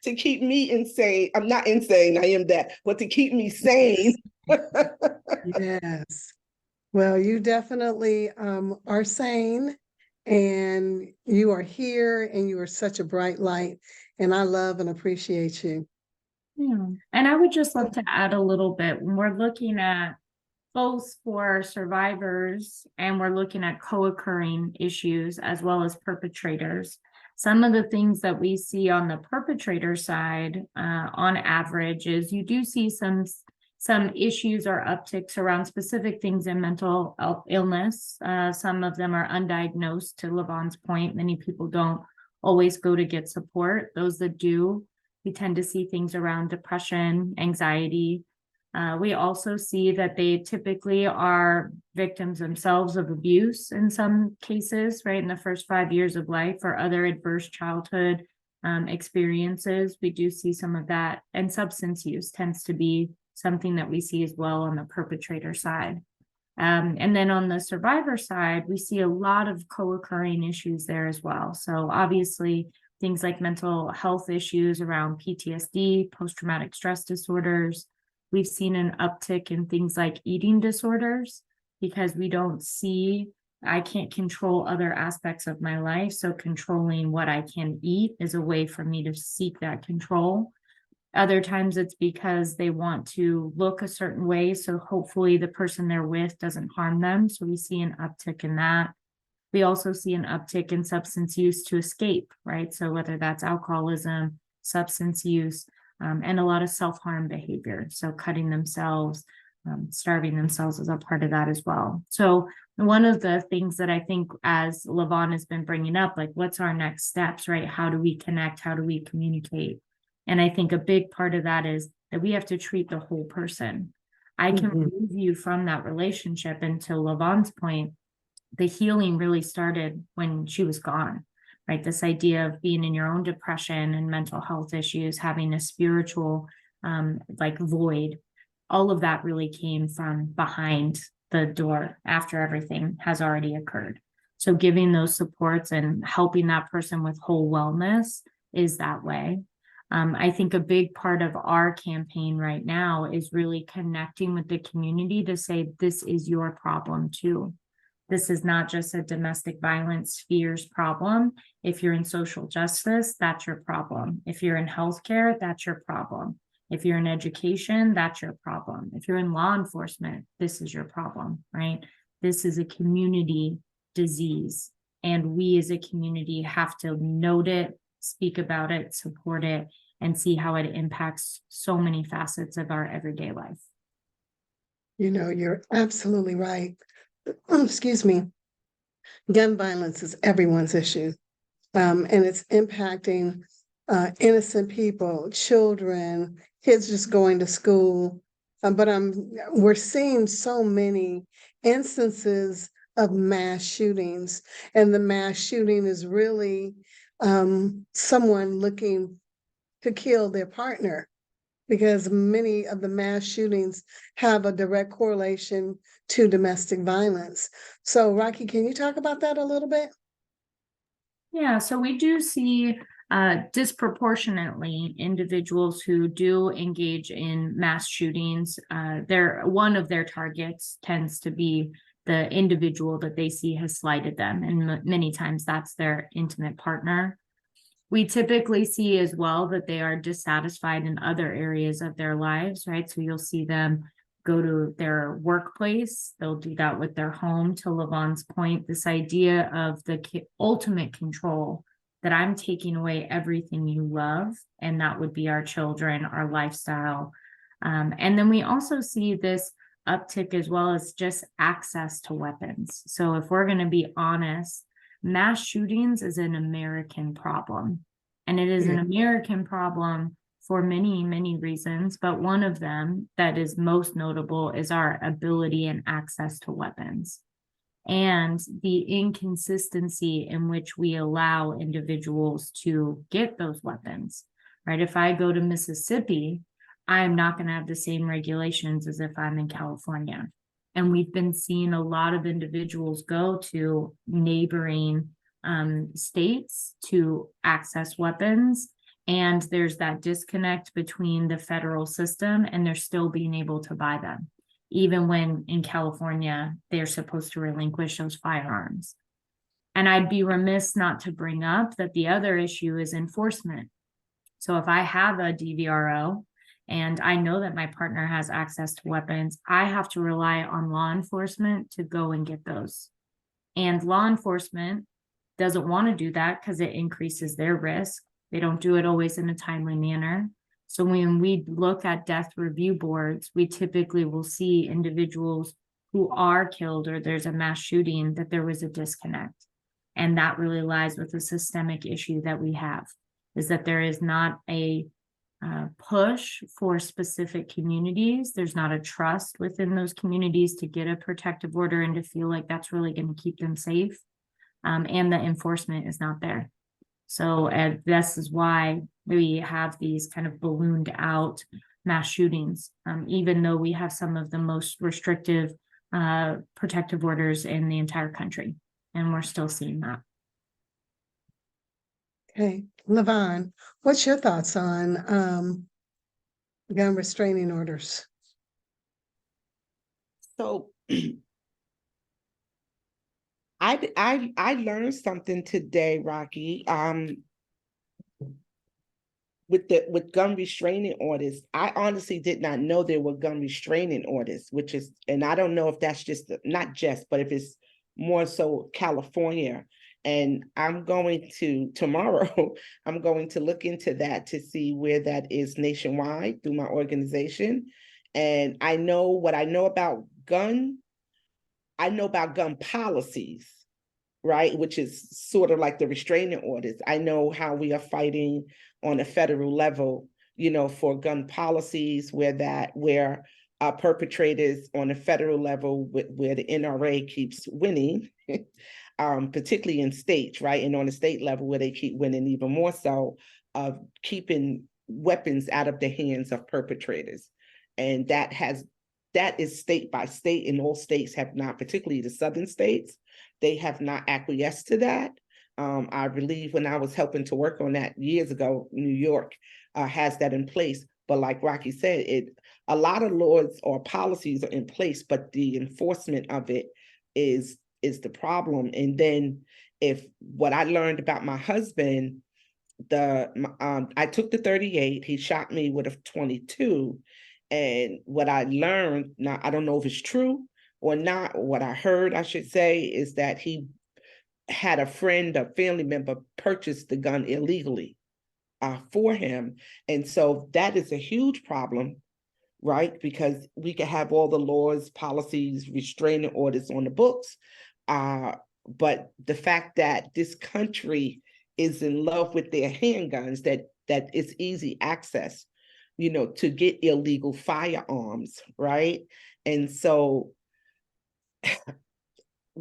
to keep me insane. I'm not insane, I am that, but to keep me sane. Yes. Well, you definitely are sane, and you are here, and you are such a bright light, and I love and appreciate you. Yeah. And I would just love to add a little bit when we're looking at both for survivors and we're looking at co-occurring issues as well as perpetrators. Some of the things that we see on the perpetrator side, on average, is you do see some issues or upticks around specific things in mental illness. Some of them are undiagnosed, to LaVon's point. Many people don't always go to get support. Those that do, we tend to see things around depression, anxiety. We also see that they typically are victims themselves of abuse in some cases, right, in the first 5 years of life, or other adverse childhood experiences. We do see some of that. And substance use tends to be something that we see as well on the perpetrator side. And then on the survivor side, we see a lot of co-occurring issues there as well. So obviously, things like mental health issues around PTSD, post-traumatic stress disorders. We've seen an uptick in things like eating disorders, because I can't control other aspects of my life. So controlling what I can eat is a way for me to seek that control. Other times it's because they want to look a certain way, so hopefully the person they're with doesn't harm them. So we see an uptick in that. We also see an uptick in substance use to escape, right? So whether that's alcoholism, substance use, and a lot of self-harm behavior. So cutting themselves, starving themselves is a part of that as well. So one of the things that I think, as LaVon has been bringing up, like, what's our next steps, right? How do we connect? How do we communicate? And I think a big part of that is that we have to treat the whole person. I can remove you from that relationship. And to LaVon's point, the healing really started when she was gone, right? This idea of being in your own depression and mental health issues, having a spiritual void, all of that really came from behind the door after everything has already occurred. So giving those supports and helping that person with whole wellness is that way. I think a big part of our campaign right now is really connecting with the community to say, this is your problem too. This is not just a domestic violence spheres problem. If you're in social justice, that's your problem. If you're in healthcare, that's your problem. If you're in education, that's your problem. If you're in law enforcement, this is your problem, right? This is a community disease, and we as a community have to note it, speak about it, support it, and see how it impacts so many facets of our everyday life. You're absolutely right. Excuse me. Gun violence is everyone's issue, and it's impacting innocent people, children, kids just going to school. But we're seeing so many instances of mass shootings. And the mass shooting is really someone looking to kill their partner, because many of the mass shootings have a direct correlation to domestic violence. So, Rocky, can you talk about that a little bit? Yeah, so we do see disproportionately individuals who do engage in mass shootings. One of their targets tends to be the individual that they see has slighted them, and many times that's their intimate partner. We typically see as well that they are dissatisfied in other areas of their lives, right? So you'll see them go to their workplace. They'll do that with their home. To LaVon's point, this idea of the ultimate control, that I'm taking away everything you love, and that would be our children, our lifestyle. And then we also see this uptick as well as just access to weapons. So if we're going to be honest, mass shootings is an American problem. And it is an American problem for many, many reasons. But one of them that is most notable is our ability and access to weapons, and the inconsistency in which we allow individuals to get those weapons, right? If I go to Mississippi, I'm not going to have the same regulations as if I'm in California. And we've been seeing a lot of individuals go to neighboring states to access weapons. And there's that disconnect between the federal system, and they're still being able to buy them, even when in California, they're supposed to relinquish those firearms. And I'd be remiss not to bring up that the other issue is enforcement. So if I have a DVRO, and I know that my partner has access to weapons, I have to rely on law enforcement to go and get those. And law enforcement doesn't want to do that because it increases their risk. They don't do it always in a timely manner. So when we look at death review boards, we typically will see individuals who are killed or there's a mass shooting, that there was a disconnect. And that really lies with the systemic issue that we have, is that there is not a push for specific communities. There's not a trust within those communities to get a protective order and to feel like that's really going to keep them safe. And the enforcement is not there. So this is why we have these kind of ballooned out mass shootings, even though we have some of the most restrictive protective orders in the entire country. And we're still seeing that. Okay, LaVon, what's your thoughts on gun restraining orders? So I learned something today, Rocky. With gun restraining orders, I honestly did not know there were gun restraining orders, which is, and I don't know if that's just not just, but if it's more so California. And I'm going to tomorrow, I'm going to look into that to see where that is nationwide through my organization. And I know what I know about gun policies, right? Which is sort of like the restraining orders. I know how we are fighting on a federal level, for gun policies where perpetrators on a federal level, where the NRA keeps winning, particularly in states, right? And on a state level where they keep winning even more so, of keeping weapons out of the hands of perpetrators. And that is state by state, and all states have not, particularly the southern states, they have not acquiesced to that. I believe when I was helping to work on that years ago, New York has that in place. But like Rocky said, a lot of laws or policies are in place, but the enforcement of it is the problem. And then if what I learned about my husband, I took the 38, he shot me with a 22. And what I learned, now I don't know if it's true or not, or what I heard, I should say, is that he had a friend, a family member, purchase the gun illegally for him. And so that is a huge problem, right? Because we can have all the laws, policies, restraining orders on the books. But the fact that this country is in love with their handguns, that it's easy access, to get illegal firearms, right? And so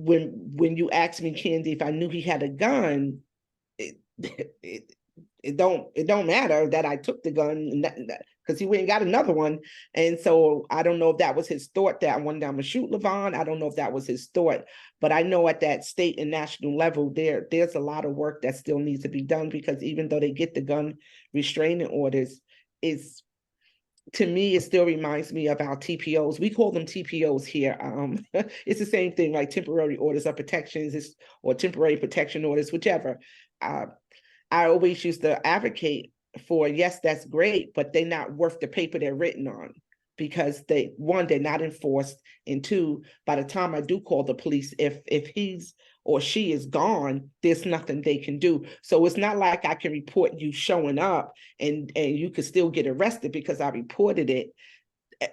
when you asked me, Candy, if I knew he had a gun, it don't matter that I took the gun, because he went and got another one. And so I don't know if that was his thought, that one day I'm gonna shoot LaVon. I don't know if that was his thought, but I know at that state and national level, there's a lot of work that still needs to be done, because even though they get the gun restraining orders, it's, to me, it still reminds me of our TPOs. We call them TPOs here. It's the same thing, like temporary orders of protections, or temporary protection orders, whichever. I always used to advocate for, yes, that's great, but they're not worth the paper they're written on, because they're not enforced, and two, by the time I do call the police, if he's or she is gone, there's nothing they can do. So it's not like I can report you showing up and you could still get arrested because I reported it.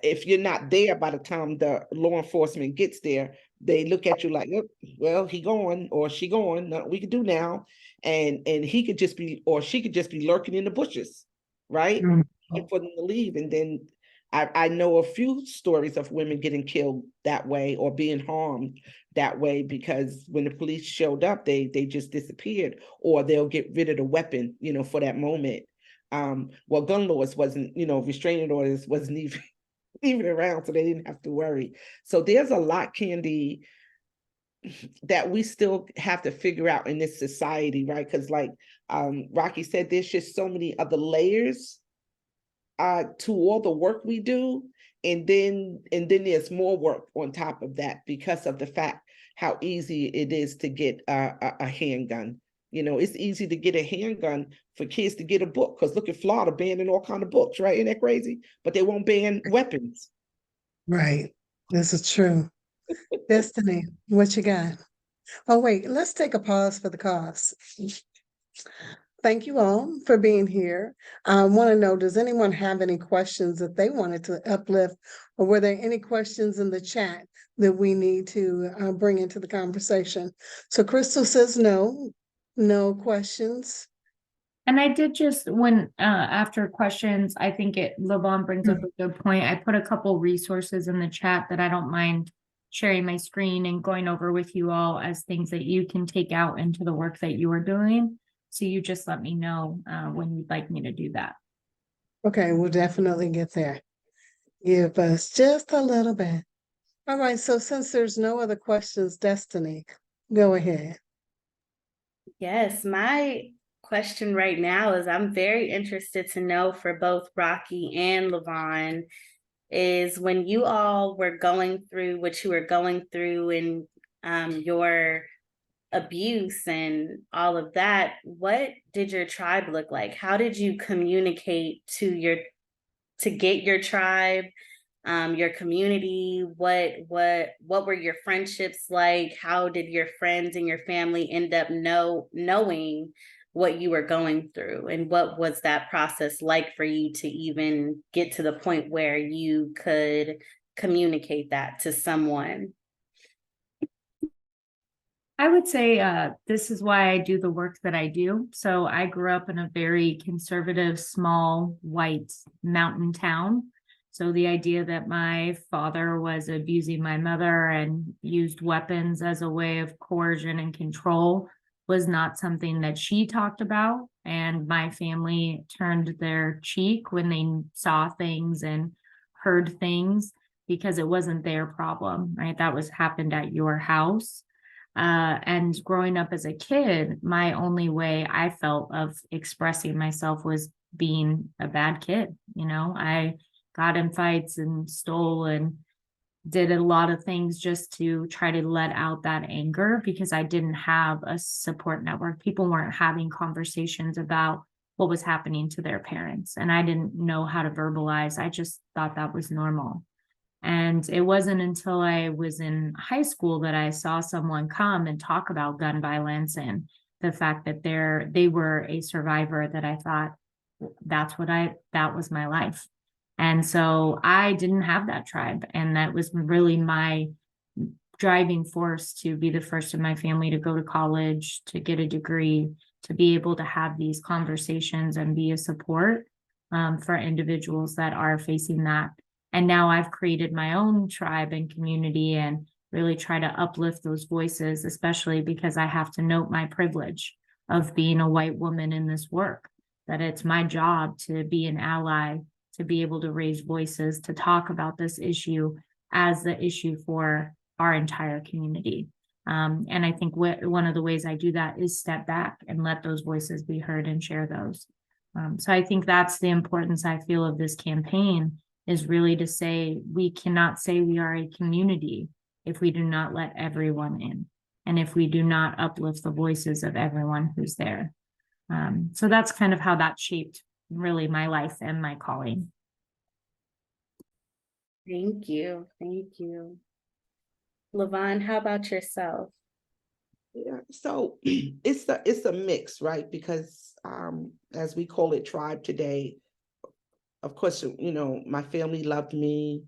If you're not there by the time the law enforcement gets there, they look at you like, oh, well, he gone or she gone, nothing we can do now. And he could just be, or she could just be lurking in the bushes, right? And for them to leave. And then I know a few stories of women getting killed that way or being harmed that way, because when the police showed up, they just disappeared, or they'll get rid of the weapon, for that moment. Well, gun laws wasn't, restraining orders wasn't even around, so they didn't have to worry. So there's a lot, Candy, that we still have to figure out in this society, right? Because like Rocky said, there's just so many other layers to all the work we do, and then there's more work on top of that, because of the fact how easy it is to get a handgun. It's easy to get a handgun for kids to get a book, because look at Florida banning all kind of books, right? Isn't that crazy? But they won't ban weapons. Right. This is true. Destiny, what you got? Oh, wait, let's take a pause for the cause. Thank you all for being here. I want to know, does anyone have any questions that they wanted to uplift, or were there any questions in the chat that we need to bring into the conversation? So Crystal says no questions. And I did just, when after questions, I think LaVon brings up a good point. I put a couple resources in the chat that I don't mind sharing my screen and going over with you all as things that you can take out into the work that you are doing. So you just let me know when you'd like me to do that. Okay, we'll definitely get there. Give us just a little bit. All right, so since there's no other questions, Destiny, go ahead. Yes, my question right now is, I'm very interested to know for both Rocky and LaVon, is when you all were going through what you were going through and your abuse and all of that, what did your tribe look like? How did you communicate to get your tribe, your community? What were your friendships like? How did your friends and your family end up knowing what you were going through, and what was that process like for you to even get to the point where you could communicate that to someone? I would say this is why I do the work that I do. So I grew up in a very conservative, small, white mountain town. So the idea that my father was abusing my mother and used weapons as a way of coercion and control was not something that she talked about. And my family turned their cheek when they saw things and heard things, because it wasn't their problem, right? That happened at your house. And growing up as a kid, my only way I felt of expressing myself was being a bad kid. I got in fights and stole and did a lot of things just to try to let out that anger, because I didn't have a support network. People weren't having conversations about what was happening to their parents, and I didn't know how to verbalize. I just thought that was normal. And it wasn't until I was in high school that I saw someone come and talk about gun violence and the fact that they were a survivor, that I thought that was my life. And so I didn't have that tribe. And that was really my driving force to be the first in my family to go to college, to get a degree, to be able to have these conversations and be a support for individuals that are facing that. And now I've created my own tribe and community and really try to uplift those voices, especially because I have to note my privilege of being a white woman in this work, that it's my job to be an ally, to be able to raise voices, to talk about this issue as the issue for our entire community. And I think one of the ways I do that is step back and let those voices be heard and share those. So I think that's the importance I feel of this campaign, is really to say we cannot say we are a community if we do not let everyone in, and if we do not uplift the voices of everyone who's there. So that's kind of how that shaped really my life and my calling. Thank you. Thank you. LaVon, how about yourself? Yeah, so it's a mix, right? Because as we call it, tribe today, of course, you know, my family loved me,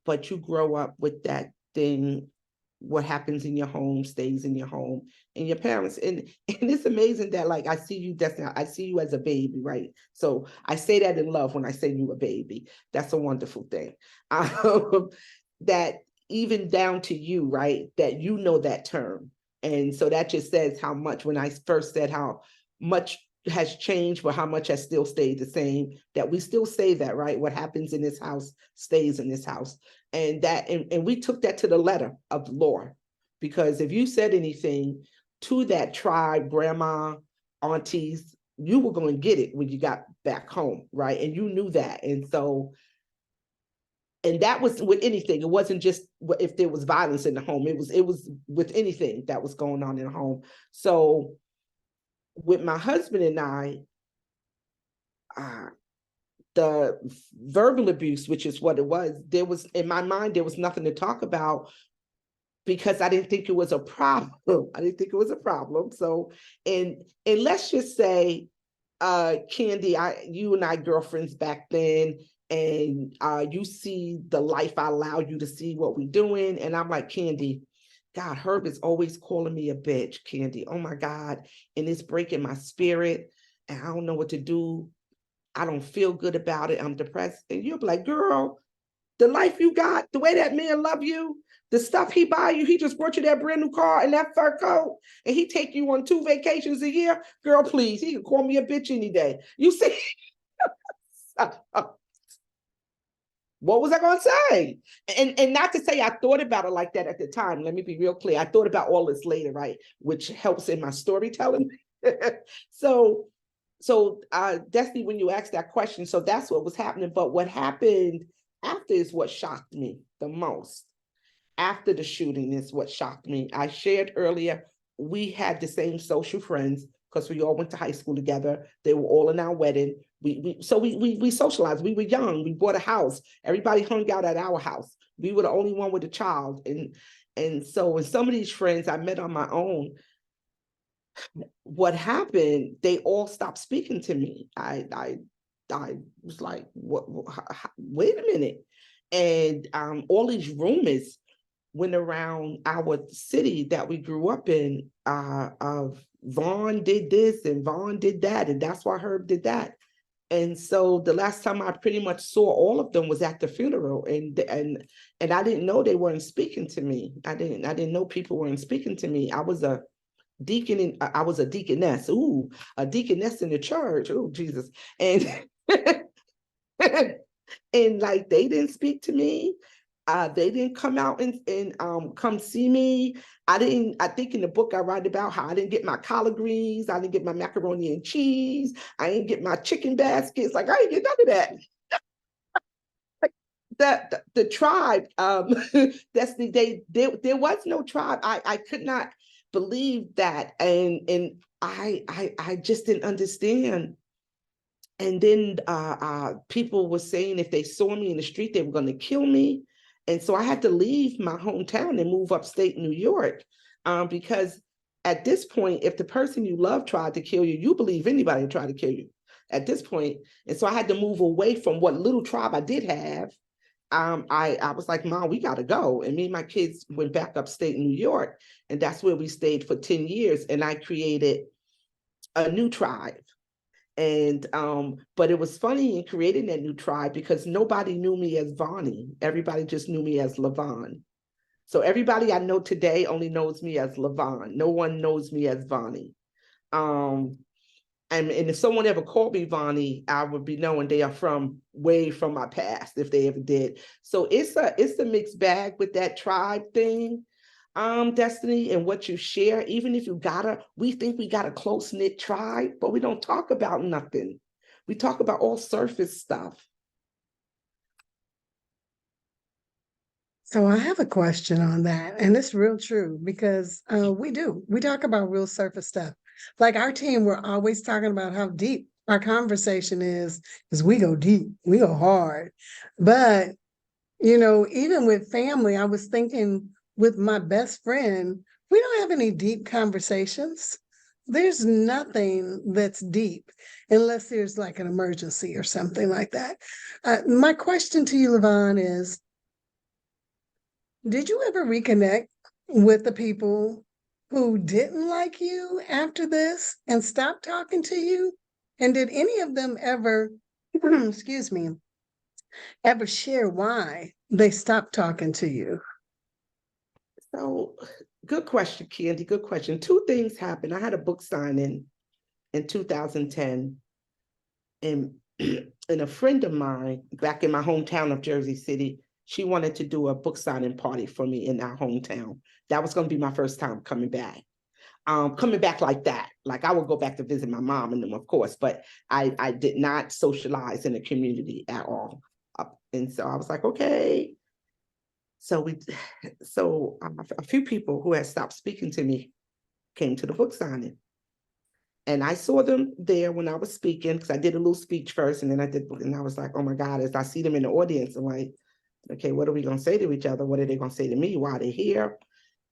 but you grow up with that thing. What happens in your home stays in your home, and your parents. And it's amazing that, like, I see you, Destiny, I see you as a baby, right? So I say that in love when I say you a baby. That's a wonderful thing. That even down to you, right? That you know that term. And so that just says how much, when I first said how much has changed, but how much has still stayed the same, that we still say that, right? What happens in this house stays in this house. And that, and we took that to the letter of the law, because if you said anything to that tribe, grandma, aunties, you were going to get it when you got back home, right? And you knew that. And so, and that was with anything. It wasn't just if there was violence in the home. It was with anything that was going on in the home. So with my husband and I, the verbal abuse, which is what it was, there was, in my mind, there was nothing to talk about, because I didn't think it was a problem. I didn't think it was a problem. So, and let's just say, Candy, you and I girlfriends back then, and you see the life I allow you to see, what we're doing, and I'm like, Candy, God, Herb is always calling me a bitch, Candy. Oh my God, and it's breaking my spirit, and I don't know what to do. I don't feel good about it. I'm depressed. And you'll be like, girl, the life you got, the way that man love you, the stuff he buy you, he just bought you that brand new car and that fur coat, and he take you on 2 vacations a year. Girl, please, he can call me a bitch any day. You see, what was I going to say? And not to say I thought about it like that at the time. Let me be real clear. I thought about all this later, right? Which helps in my storytelling. So Destiny, when you asked that question, so that's what was happening. But what happened after is what shocked me the most. After the shooting is what shocked me. I shared earlier, we had the same social friends because we all went to high school together. They were all in our wedding. We socialized. We were young. We bought a house. Everybody hung out at our house. We were the only one with a child. And so when some of these friends I met on my own, what happened, they all stopped speaking to me. I was like, what, wait a minute. And all these rumors went around our city that we grew up in, of Vaughn did this and Vaughn did that, and that's why Herb did that. And so the last time I pretty much saw all of them was at the funeral, and I didn't know they weren't speaking to me. I didn't know people weren't speaking to me. I was a deacon, I was a deaconess. Ooh, a deaconess in the church. Oh, Jesus. And and like, they didn't speak to me. They didn't come out and come see me. I think in the book I write about how I didn't get my collard greens, I didn't get my macaroni and cheese, I didn't get my chicken baskets. Like, I didn't get none of that. Like, the tribe, there was no tribe. I could not believe that, and I just didn't understand. And then people were saying if they saw me in the street, they were going to kill me. And so I had to leave my hometown and move upstate New York, because at this point, if the person you love tried to kill you, you believe anybody tried to kill you at this point. And so I had to move away from what little tribe I did have. I was like, Mom, we got to go. And me and my kids went back upstate New York, and that's where we stayed for 10 years. And I created a new tribe. And but it was funny in creating that new tribe because nobody knew me as Vonnie. Everybody just knew me as LaVon. So everybody I know today only knows me as LaVon. No one knows me as Vonnie. And if someone ever called me Vonnie, I would be knowing they are way from my past, if they ever did. So it's a mixed bag with that tribe thing, Destiny, and what you share. Even if we think we got a close-knit tribe, but we don't talk about nothing. We talk about all surface stuff. So I have a question on that, and it's real true because we talk about real surface stuff. Like our team, we're always talking about how deep our conversation is, because we go deep, we go hard. But even with family, I was thinking with my best friend, we don't have any deep conversations. There's nothing that's deep unless there's like an emergency or something like that. My question to you, LaVon, is, did you ever reconnect with the people who didn't like you after this and stopped talking to you? And did any of them ever, excuse me, ever share why they stopped talking to you? So good question, Candy. Good question. Two things happened. I had a book signing in 2010, and and a friend of mine back in my hometown of Jersey City, she wanted to do a book signing party for me in our hometown. That was going to be my first time coming back. Coming back like that. Like I would go back to visit my mom and them, of course, but I did not socialize in the community at all. And so I was like, okay. So a few people who had stopped speaking to me came to the book signing. And I saw them there when I was speaking, because I did a little speech first, and then and I was like, oh my God, as I see them in the audience, I'm like, okay, what are we gonna say to each other? What are they gonna say to me? Why are they here?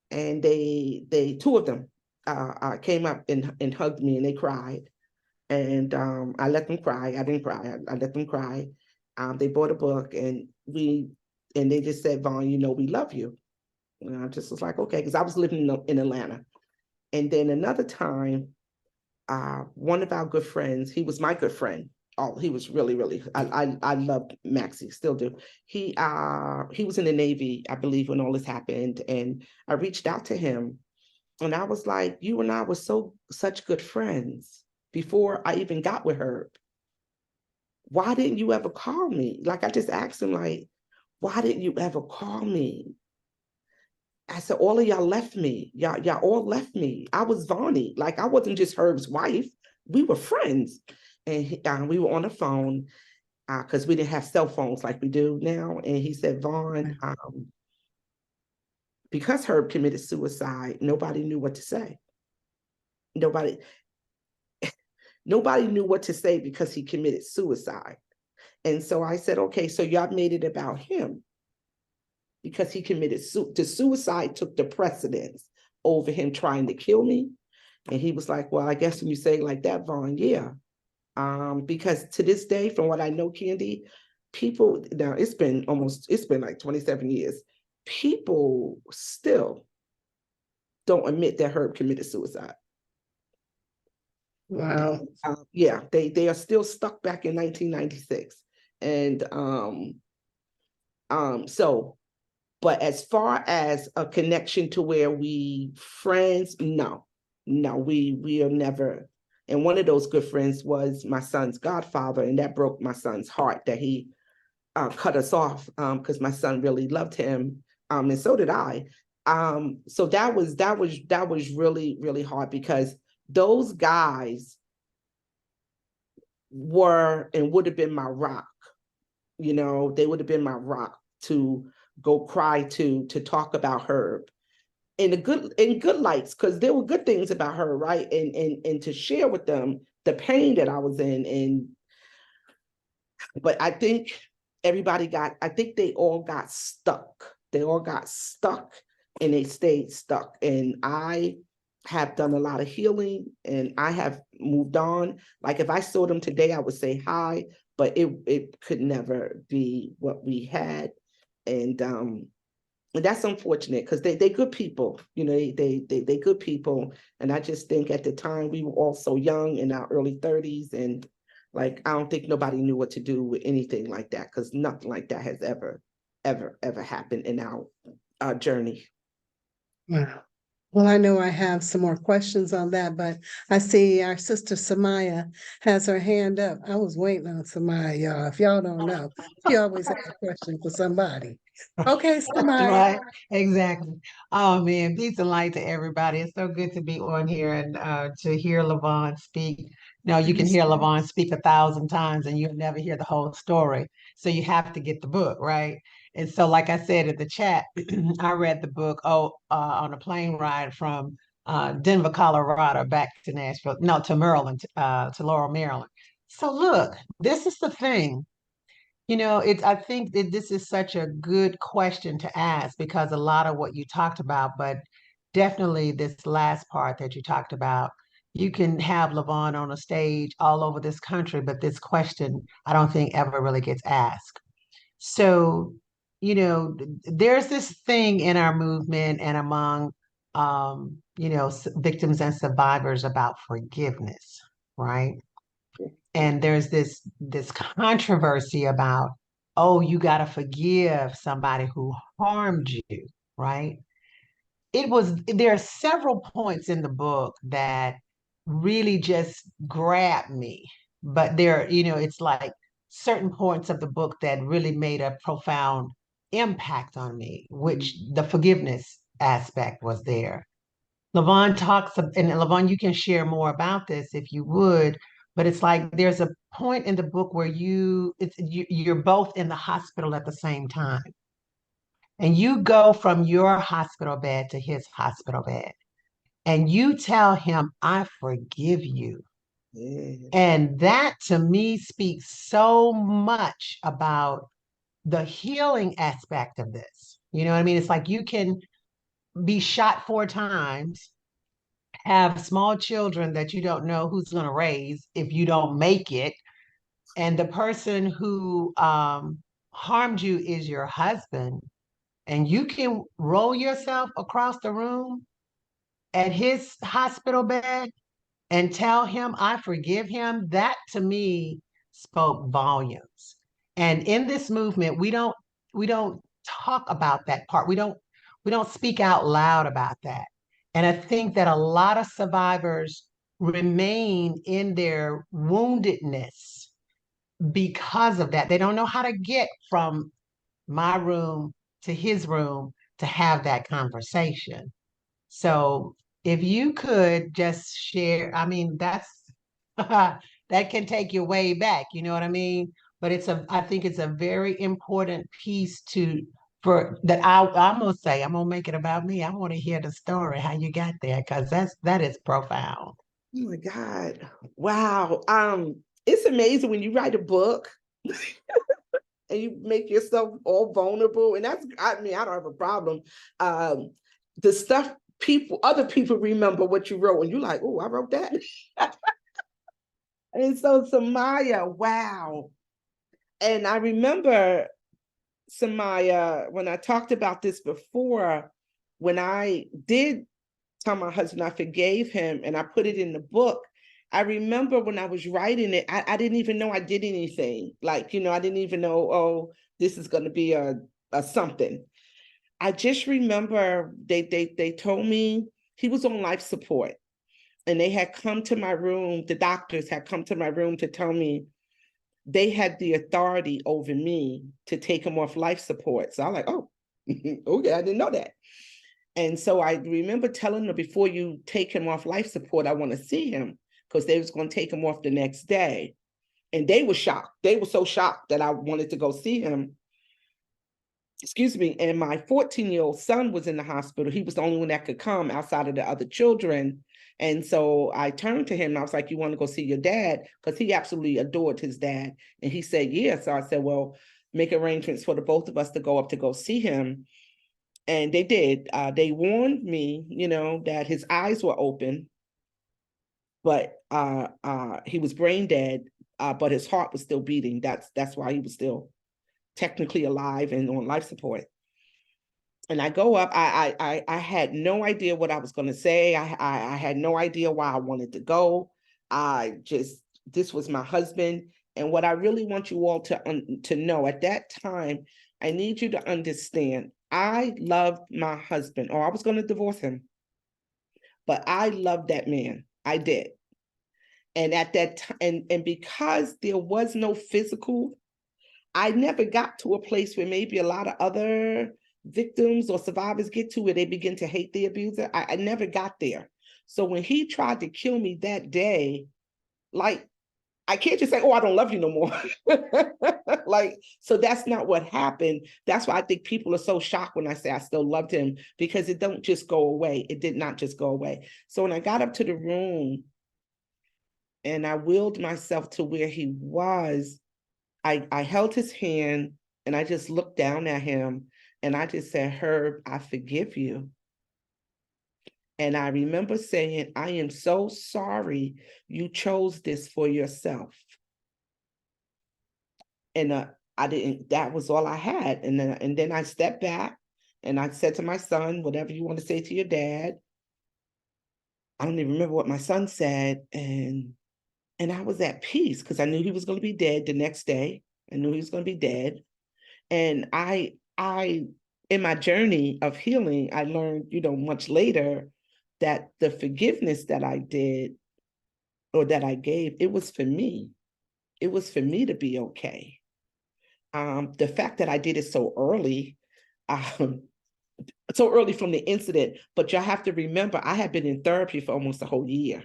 And two of them came up and hugged me, and they cried. And I let them cry. I didn't cry. I let them cry. They bought a book, and they just said, Vaughn, we love you. And I just was like, okay, because I was living in Atlanta. And then another time, one of our good friends, he was my good friend. Oh, he was really, really, I loved Maxie, still do. He was in the Navy, I believe, when all this happened. And I reached out to him, and I was like, you and I were such good friends before I even got with Herb. Why didn't you ever call me? Like, I just asked him, like, why didn't you ever call me? I said, all of y'all left me. Y'all all left me. I was Vonnie. Like, I wasn't just Herb's wife. We were friends. And we were on the phone because we didn't have cell phones like we do now. And he said, Vaughn, because Herb committed suicide, nobody knew what to say. Nobody knew what to say because he committed suicide. And so I said, okay, so y'all made it about him because he committed suicide, took the precedence over him trying to kill me. And he was like, well, I guess when you say it like that, Vaughn, yeah. Because to this day, from what I know, Candy, people, now it's been like 27 years, people still don't admit that Herb committed suicide. Wow. Yeah, they are still stuck back in 1996. And but as far as a connection to where we friends, no, we are never. And one of those good friends was my son's godfather, and that broke my son's heart that he cut us off because my son really loved him, and so did I. So that was really, really hard because those guys were and would have been my rock. They would have been my rock to go cry to talk about Herb in good lights, because there were good things about her, right? And to share with them the pain that I was in. But I think they all got stuck. They all got stuck and they stayed stuck. And I have done a lot of healing and I have moved on. Like if I saw them today, I would say hi, but it could never be what we had. And that's unfortunate because they good people, they good people. And I just think at the time we were all so young in our early 30s, and like I don't think nobody knew what to do with anything like that because nothing like that has ever happened in our journey. Wow. Well, I know I have some more questions on that, but I see our sister Samaya has her hand up. I was waiting on Samaya, y'all. If y'all don't know, she always has a question for somebody. Okay, Samaya. Right, exactly. Oh man, peace and light to everybody. It's so good to be on here and to hear LaVon speak. No, you can hear LaVon speak 1,000 times and you'll never hear the whole story. So you have to get the book, right? And so, like I said in the chat, I read the book on a plane ride from Denver, Colorado, back to Nashville, no, to Maryland, to Laurel, Maryland. So look, this is the thing. I think that this is such a good question to ask because a lot of what you talked about, but definitely this last part that you talked about, you can have LaVon on a stage all over this country, but this question I don't think ever really gets asked. So, there's this thing in our movement and among, victims and survivors about forgiveness, right? And there's this controversy about, oh, you got to forgive somebody who harmed you, right? There are several points in the book that really just grabbed me, but it's like certain points of the book that really made a profound impact on me, which the forgiveness aspect was there. LaVon talks, and LaVon, you can share more about this if you would, but it's like there's a point in the book where you're both in the hospital at the same time. And you go from your hospital bed to his hospital bed, and you tell him, I forgive you. Yeah. And that to me speaks so much about the healing aspect of this. You know what I mean? It's like you can be shot 4 times, have small children that you don't know who's going to raise if you don't make it. And the person who harmed you is your husband. And you can roll yourself across the room at his hospital bed and tell him, I forgive him. That to me spoke volumes. And in this movement, we don't talk about that part. We don't speak out loud about that. And I think that a lot of survivors remain in their woundedness because of that. They don't know how to get from my room to his room to have that conversation. So if you could just share, I mean, that can take you way back, you know what I mean? But I think it's a very important piece for that I'm gonna say, I'm gonna make it about me. I want to hear the story, how you got there, because that is profound. Oh my God. Wow. It's amazing when you write a book and you make yourself all vulnerable. And I don't have a problem. The stuff other people remember what you wrote, and you're like, oh, I wrote that. And so Samaya, wow. And I remember, Samaya, when I talked about this before, when I did tell my husband I forgave him and I put it in the book, I remember when I was writing it, I didn't even know I did anything. Like, I didn't even know, oh, this is going to be a something. I just remember they told me he was on life support, and they had come to my room. The doctors had come to my room to tell me they had the authority over me to take him off life support. So I'm like, oh, okay, I didn't know that. And so I remember telling them, before you take him off life support, I want to see him, because they was going to take him off the next day. And they were shocked. They were so shocked that I wanted to go see him. Excuse me. And my 14-year-old son was in the hospital. He was the only one that could come outside of the other children. And so I turned to him and I was like, you want to go see your dad? Because he absolutely adored his dad. And he said, yeah. So I said, well, make arrangements for the both of us to go up to go see him. And they did. They warned me, that his eyes were open, but he was brain dead, but his heart was still beating. That's why he was still technically alive and on life support. And I go up. I had no idea what I was going to say. I had no idea why I wanted to go. This was my husband. And what I really want you all to know, at that time, I need you to understand, I loved my husband, or I was going to divorce him, but I loved that man. I did. And at that time, and because there was no physical, I never got to a place where maybe a lot of other victims or survivors get to, where they begin to hate the abuser. I never got there. So when he tried to kill me that day, like, I can't just say, oh, I don't love you no more. Like, so that's not what happened. That's why I think people are so shocked when I say I still loved him, because it don't just go away. It did not just go away. So when I got up to the room and I willed myself to where he was, I held his hand and I just looked down at him and I just said, Herb, I forgive you. And I remember saying, I am so sorry you chose this for yourself. And I didn't, that was all I had. And then I stepped back and I said to my son, whatever you want to say to your dad. I don't even remember what my son said. And I was at peace because I knew he was going to be dead the next day. I knew he was going to be dead. And I, in my journey of healing, I learned, much later, that the forgiveness that I did or that I gave, it was for me. It was for me to be okay. The fact that I did it so early from the incident, but y'all have to remember, I had been in therapy for almost a whole year.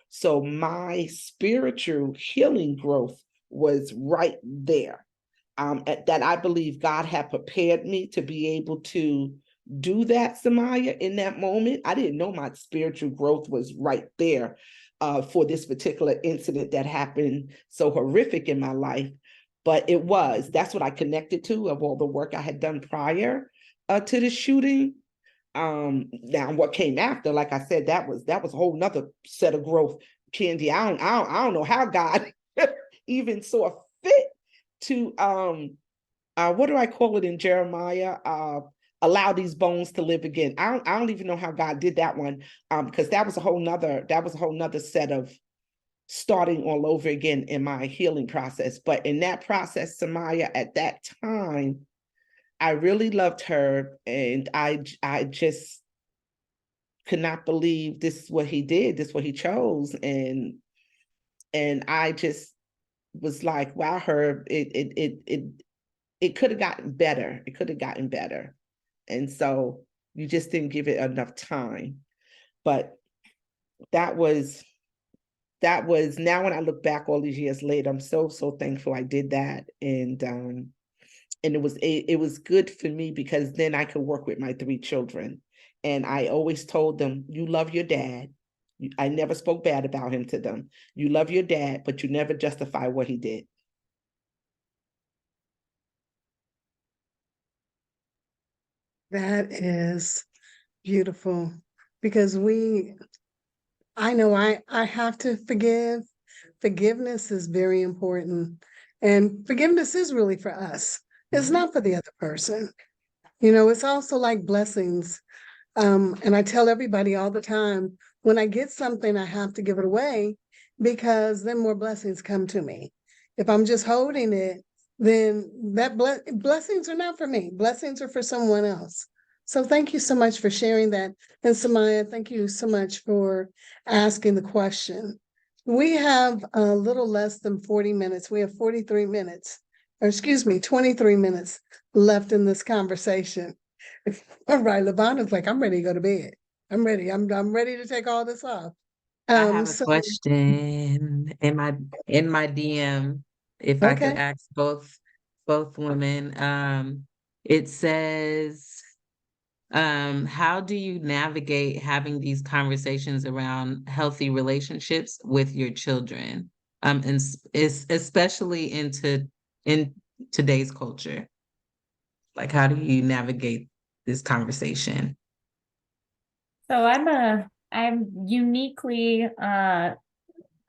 So my spiritual healing growth was right there. That I believe God had prepared me to be able to do that, Samaya, in that moment. I didn't know my spiritual growth was right there for this particular incident that happened so horrific in my life. But it was, that's what I connected to, of all the work I had done prior to the shooting. Now what came after, like I said, that was a whole nother set of growth, Candy. I don't know how God even saw fit to what do I call it in Jeremiah? Allow these bones to live again. I don't even know how God did that one, because that was a whole nother set of starting all over again in my healing process. But in that process, Samaya, at that time, I really loved her, and I just could not believe this is what he did, this is what he chose, and I just was like, wow, Herb, it could have gotten better. It could have gotten better, and so you just didn't give it enough time. But that was now when I look back all these years later, I'm so thankful I did that, and it was good for me, because then I could work with my 3 children. And I always told them, you love your dad. I never spoke bad about him to them. You love your dad, but you never justify what he did. That is beautiful, because I know I have to forgive. Forgiveness is very important. And forgiveness is really for us. It's not for the other person. It's also like blessings. And I tell everybody all the time, when I get something, I have to give it away, because then more blessings come to me. If I'm just holding it, then that blessings are not for me. Blessings are for someone else. So thank you so much for sharing that. And Samaya, thank you so much for asking the question. We have a little less than 40 minutes. We have 43 minutes, or excuse me, 23 minutes left in this conversation. All right, LaVon is like, I'm ready to go to bed. I'm ready. I'm ready to take all this off. I have a So question in my DM, if I could okay. ask both women. It says, how do you navigate having these conversations around healthy relationships with your children? And it's especially in today's culture. Like, how do you navigate this conversation? So I'm uniquely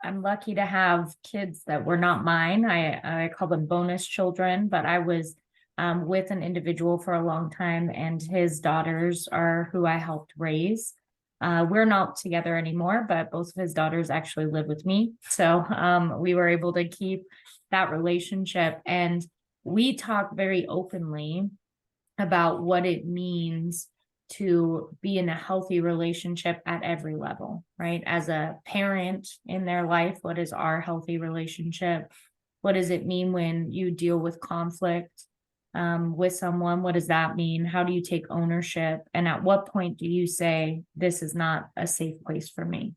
I'm lucky to have kids that were not mine. I call them bonus children, but I was with an individual for a long time, and his daughters are who I helped raise. We're not together anymore, but both of his daughters actually live with me. So we were able to keep that relationship, and we talk very openly about what it means to be in a healthy relationship at every level, right? As a parent in their life, what is our healthy relationship? What does it mean when you deal with conflict with someone? What does that mean? How do you take ownership? And at what point do you say, this is not a safe place for me?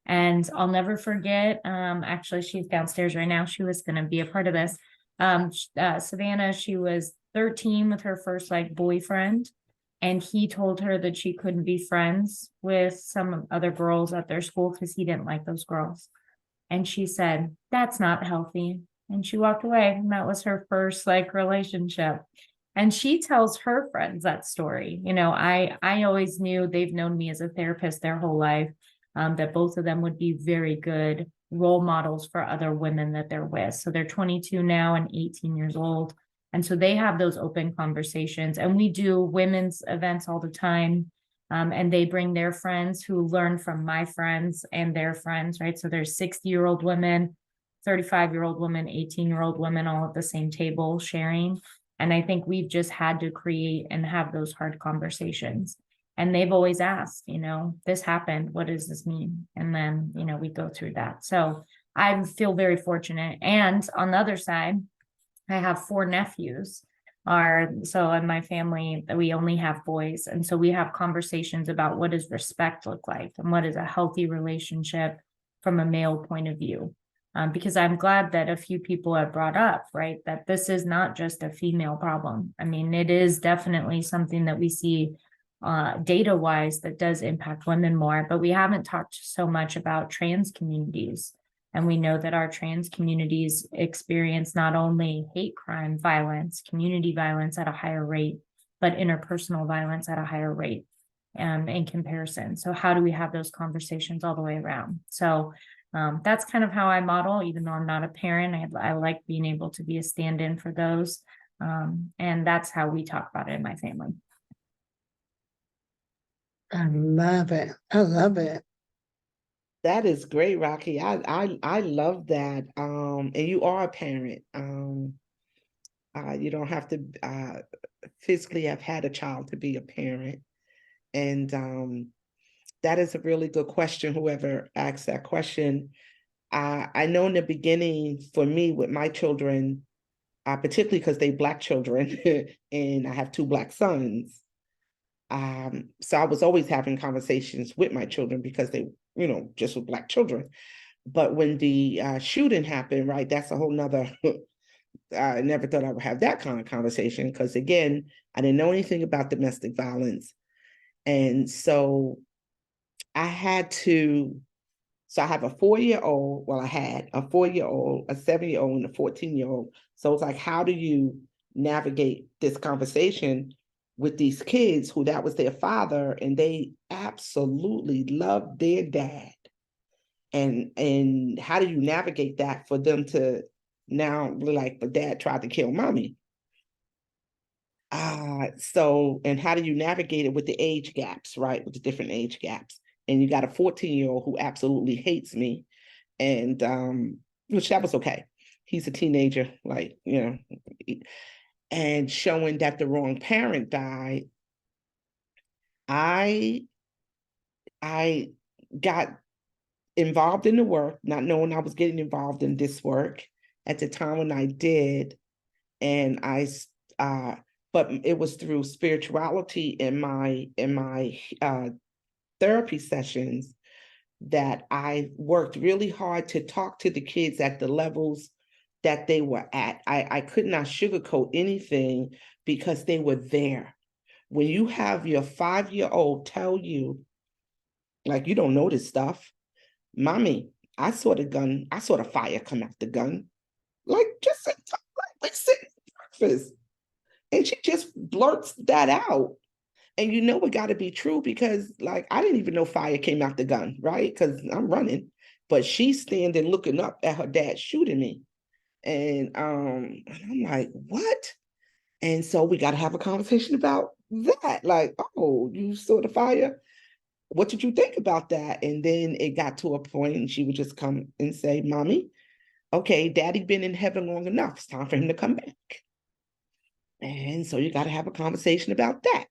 And I'll never forget, actually, she's downstairs right now. She was going to be a part of this. Savannah, she was 13 with her first like boyfriend. And he told her that she couldn't be friends with some other girls at their school because he didn't like those girls. And she said, that's not healthy. And she walked away. And that was her first like relationship. And she tells her friends that story. You know, I always knew, they've known me as a therapist their whole life, that both of them would be very good role models for other women that they're with. So they're 22 now and 18 years old. And so they have those open conversations. And we do women's events all the time. And they bring their friends who learn from my friends and their friends, right? So there's 60-year-old women, 35-year-old women, 18-year-old women, all at the same table sharing. And I think we've just had to create and have those hard conversations. And they've always asked, you know, this happened, what does this mean? And then, you know, we go through that. So I feel very fortunate. And on the other side, I have 4 nephews. So in my family, we only have boys. And so we have conversations about what does respect look like and what is a healthy relationship from a male point of view. Because I'm glad that a few people have brought up, right, that this is not just a female problem. I mean, it is definitely something that we see data-wise that does impact women more, but we haven't talked so much about trans communities. And we know that our trans communities experience not only hate crime violence, community violence at a higher rate, but interpersonal violence at a higher rate in comparison. So how do we have those conversations all the way around? So that's kind of how I model, even though I'm not a parent. I like being able to be a stand-in for those. And that's how we talk about it in my family. I love it. I love it. That is great, Rocky. I love that. And you are a parent. You don't have to physically have had a child to be a parent. And that is a really good question, whoever asked that question. I know in the beginning, for me, with my children, particularly because they Black children, and I have 2 Black sons. So I was always having conversations with my children because they, you know, just with Black children. But when the shooting happened, right, that's a whole nother, I never thought I would have that kind of conversation because, again, I didn't know anything about domestic violence. And so I had to, so I have a 4-year-old, well, I had a 4-year-old, a 7-year-old, and a 14-year-old. So it's like, how do you navigate this conversation with these kids who that was their father and they absolutely loved their dad? And how do you navigate that for them to now be like, but dad tried to kill mommy? So, and how do you navigate it with the age gaps, right? With the different age gaps. And you got a 14-year-old who absolutely hates me. And which that was okay. He's a teenager, like, you know, and showing that the wrong parent died. I got involved in the work, not knowing I was getting involved in this work at the time when I did. And but it was through spirituality in my therapy sessions that I worked really hard to talk to the kids at the levels that they were at. I could not sugarcoat anything because they were there. When you have your 5-year-old tell you, like, you don't know this stuff, mommy, I saw the gun, I saw the fire come out the gun. Like, just like sitting breakfast. And she just blurts that out. And you know it got to be true because, like, I didn't even know fire came out the gun, right? Because I'm running. But she's standing looking up at her dad shooting me. And I'm like, what? And so we got to have a conversation about that. Like, oh, you saw the fire? What did you think about that? And then it got to a point and she would just come and say, mommy, okay, daddy been in heaven long enough. It's time for him to come back. And so you got to have a conversation about that.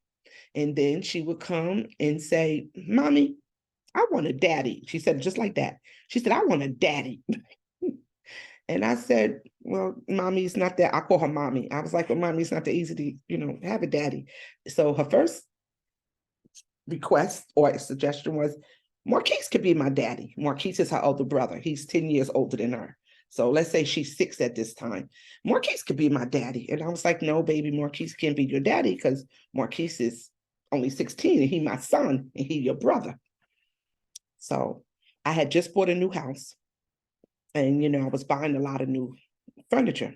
And then she would come and say, Mommy, I want a daddy. She said, just like that. She said, I want a daddy. And I said, well, Mommy's not that. I call her Mommy. I was like, well, Mommy's not that easy to, have a daddy. So her first request or suggestion was, Marquise could be my daddy. Marquise is her older brother. He's 10 years older than her. So let's say she's 6 at this time. Marquise could be my daddy. And I was like, no, baby, Marquise can't be your daddy because Marquise is only 16 and he my son and he your brother. So I had just bought a new house and, I was buying a lot of new furniture.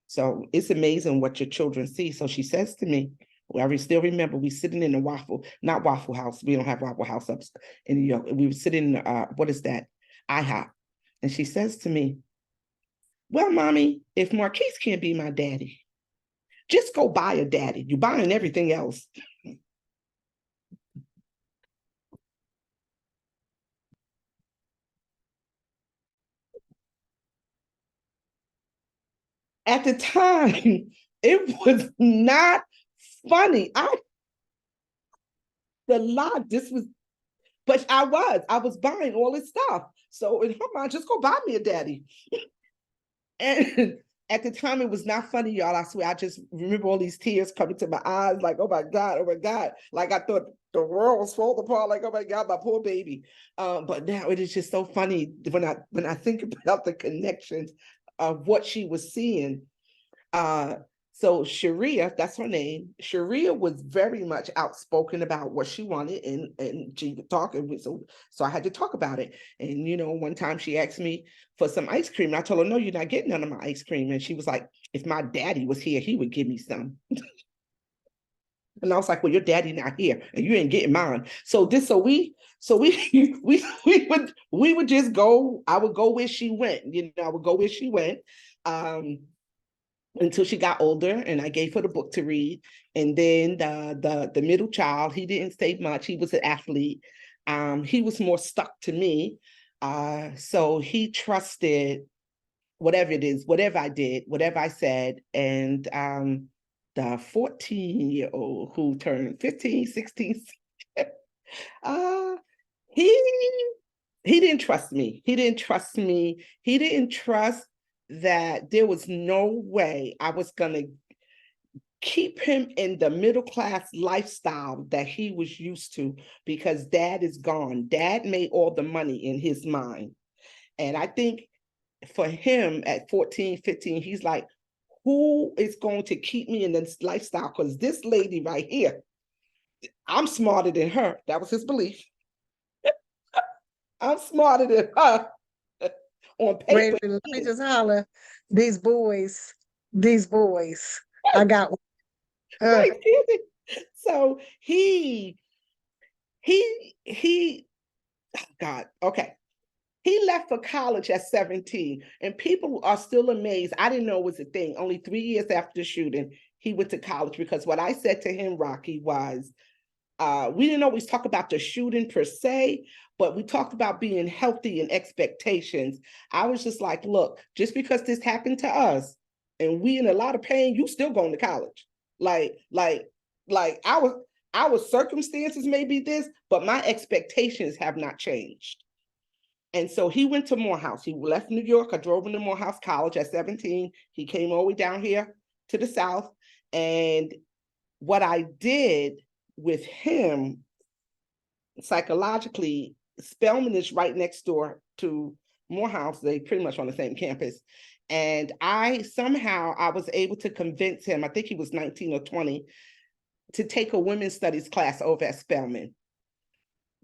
So it's amazing what your children see. So she says to me, well, I still remember we sitting in the not Waffle House. We don't have Waffle House up in New York. We were sitting in, what is that? IHOP. And she says to me, well, Mommy, if Marquise can't be my daddy, just go buy a daddy. You're buying everything else. At the time, it was not funny. But I was buying all this stuff. So in her mind, just go buy me a daddy. And at the time, it was not funny, y'all. I swear, I just remember all these tears coming to my eyes, like, oh my God. Like I thought the world was falling apart, like, oh my God, my poor baby. But now it is just so funny when I think about the connections of what she was seeing. So Sharia, that's her name. Sharia was very much outspoken about what she wanted, and she would talk, and so I had to talk about it. And one time she asked me for some ice cream, and I told her, "No, you're not getting none of my ice cream." And she was like, "If my daddy was here, he would give me some." And I was like, "Well, your daddy not here, and you ain't getting mine." So we would just go. I would go where she went. I would go where she went. Until she got older, and I gave her the book to read. And then the middle child, he didn't say much. He was an athlete. He was more stuck to me. So he trusted whatever it is, whatever I did, whatever I said. And the 14-year-old who turned 15, 16, he didn't trust me. He didn't trust me. He didn't trust that there was no way I was going to keep him in the middle class lifestyle that he was used to, because dad is gone. Dad made all the money in his mind. And I think for him at 14, 15, he's like, who is going to keep me in this lifestyle? Because this lady right here, I'm smarter than her. That was his belief. I'm smarter than her. On paper. Wait, let me just holler. These boys. I got one. Right. So he, oh God, okay. He left for college at 17, and people are still amazed. I didn't know it was a thing. Only 3 years after the shooting, he went to college, because what I said to him, Rocky, was, we didn't always talk about the shooting per se, but we talked about being healthy and expectations. I was just like, look, just because this happened to us and we in a lot of pain, you still going to college. Like our circumstances may be this, but my expectations have not changed. And so he went to Morehouse. He left New York. I drove him to Morehouse College at 17. He came all the way down here to the South. And what I did with him psychologically, Spelman is right next door to Morehouse. They pretty much on the same campus. And I was able to convince him, I think he was 19 or 20, to take a women's studies class over at Spelman.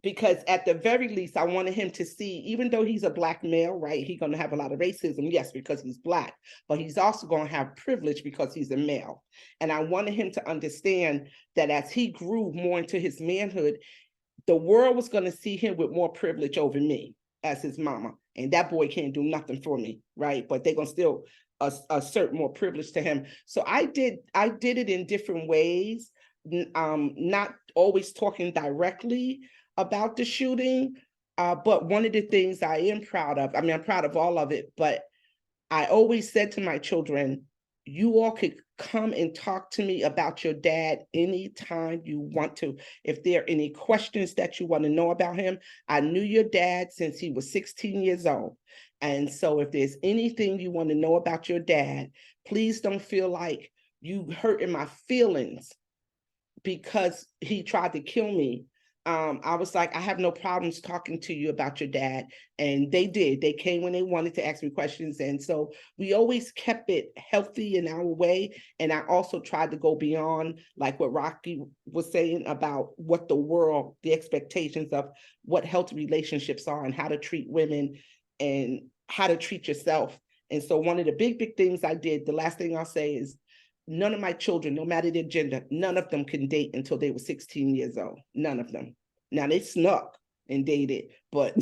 Because at the very least, I wanted him to see, even though he's a Black male, right, he's going to have a lot of racism, yes, because he's Black, but he's also going to have privilege because he's a male. And I wanted him to understand that as he grew more into his manhood, the world was going to see him with more privilege over me as his mama. And that boy can't do nothing for me, right? But they're going to still assert more privilege to him. So I did it in different ways, not always talking directly about the shooting, but one of the things I am proud of, I'm proud of all of it, but I always said to my children, you all could come and talk to me about your dad anytime you want to. If there are any questions that you want to know about him, I knew your dad since he was 16 years old. And so if there's anything you want to know about your dad, please don't feel like you hurting my feelings because he tried to kill me. I was like, I have no problems talking to you about your dad. And they did. They came when they wanted to ask me questions. And so we always kept it healthy in our way. And I also tried to go beyond, like what Rocky was saying about what the world, the expectations of what healthy relationships are and how to treat women and how to treat yourself. And so one of the big things I did, the last thing I'll say is, none of my children, no matter their gender, none of them can date until they were 16 years old. None of them. Now they snuck and dated, but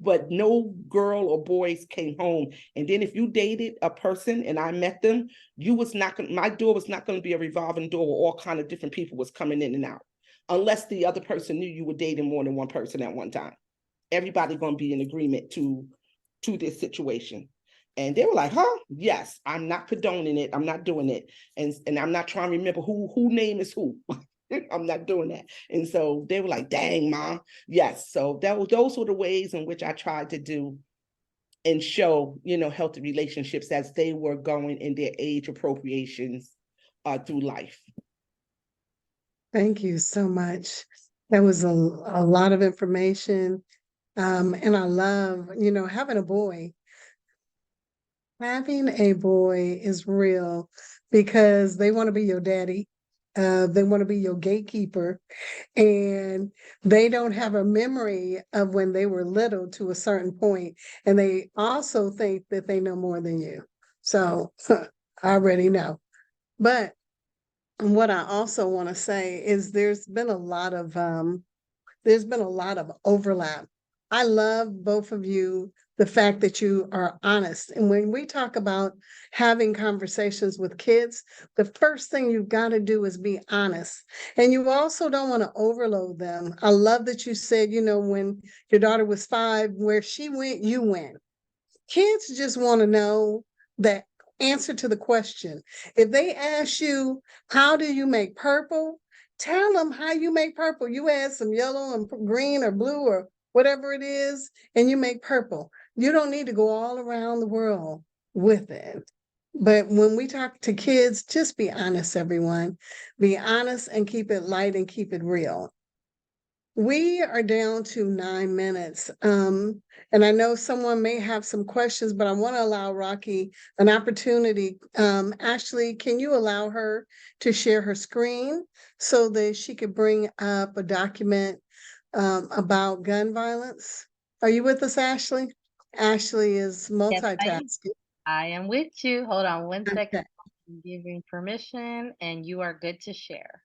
but no girl or boys came home. And then if you dated a person and I met them, you was not gonna, my door was not going to be a revolving door where all kind of different people was coming in and out, unless the other person knew you were dating more than one person at one time. Everybody going to be in agreement to this situation. And they were like, huh? Yes, I'm not condoning it. I'm not doing it. And I'm not trying to remember who name is who. I'm not doing that. And so they were like, dang, Mom. Yes. So those were the ways in which I tried to do and show, healthy relationships as they were going in their age appropriations through life. Thank you so much. That was a lot of information. And I love, having a boy. Having a boy is real because they want to be your daddy. They want to be your gatekeeper, and they don't have a memory of when they were little to a certain point, and they also think that they know more than you. So I already know. But what I also want to say is there's been a lot of overlap. I love both of you, the fact that you are honest. And when we talk about having conversations with kids, the first thing you've got to do is be honest. And you also don't want to overload them. I love that you said, when your daughter was 5, where she went, you went. Kids just want to know the answer to the question. If they ask you, how do you make purple? Tell them how you make purple. You add some yellow and green or blue or whatever it is, and you make purple. You don't need to go all around the world with it. But when we talk to kids, just be honest, everyone. Be honest and keep it light and keep it real. We are down to 9 minutes. And I know someone may have some questions, but I want to allow Rocky an opportunity. Ashley, can you allow her to share her screen so that she could bring up a document about gun violence? Are you with us, Ashley? Ashley is multitasking. I am with you. Hold on one second. Okay. I'm giving permission and you are good to share.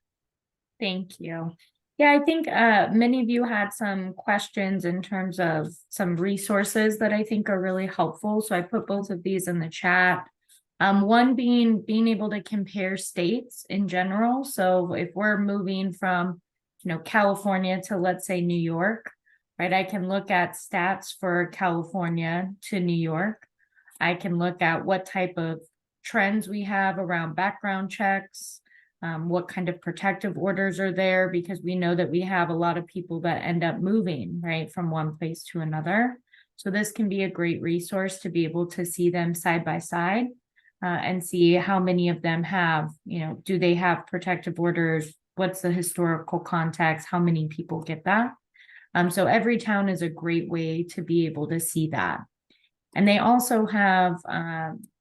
Thank you. Yeah, I think many of you had some questions in terms of some resources that I think are really helpful. So I put both of these in the chat. One being able to compare states in general. So if we're moving from, California to, let's say, New York, right? I can look at stats for California to New York. I can look at what type of trends we have around background checks, what kind of protective orders are there, because we know that we have a lot of people that end up moving, right, from one place to another. So this can be a great resource to be able to see them side by side and see how many of them have, do they have protective orders? What's the historical context? How many people get that? So every town is a great way to be able to see that. And they also have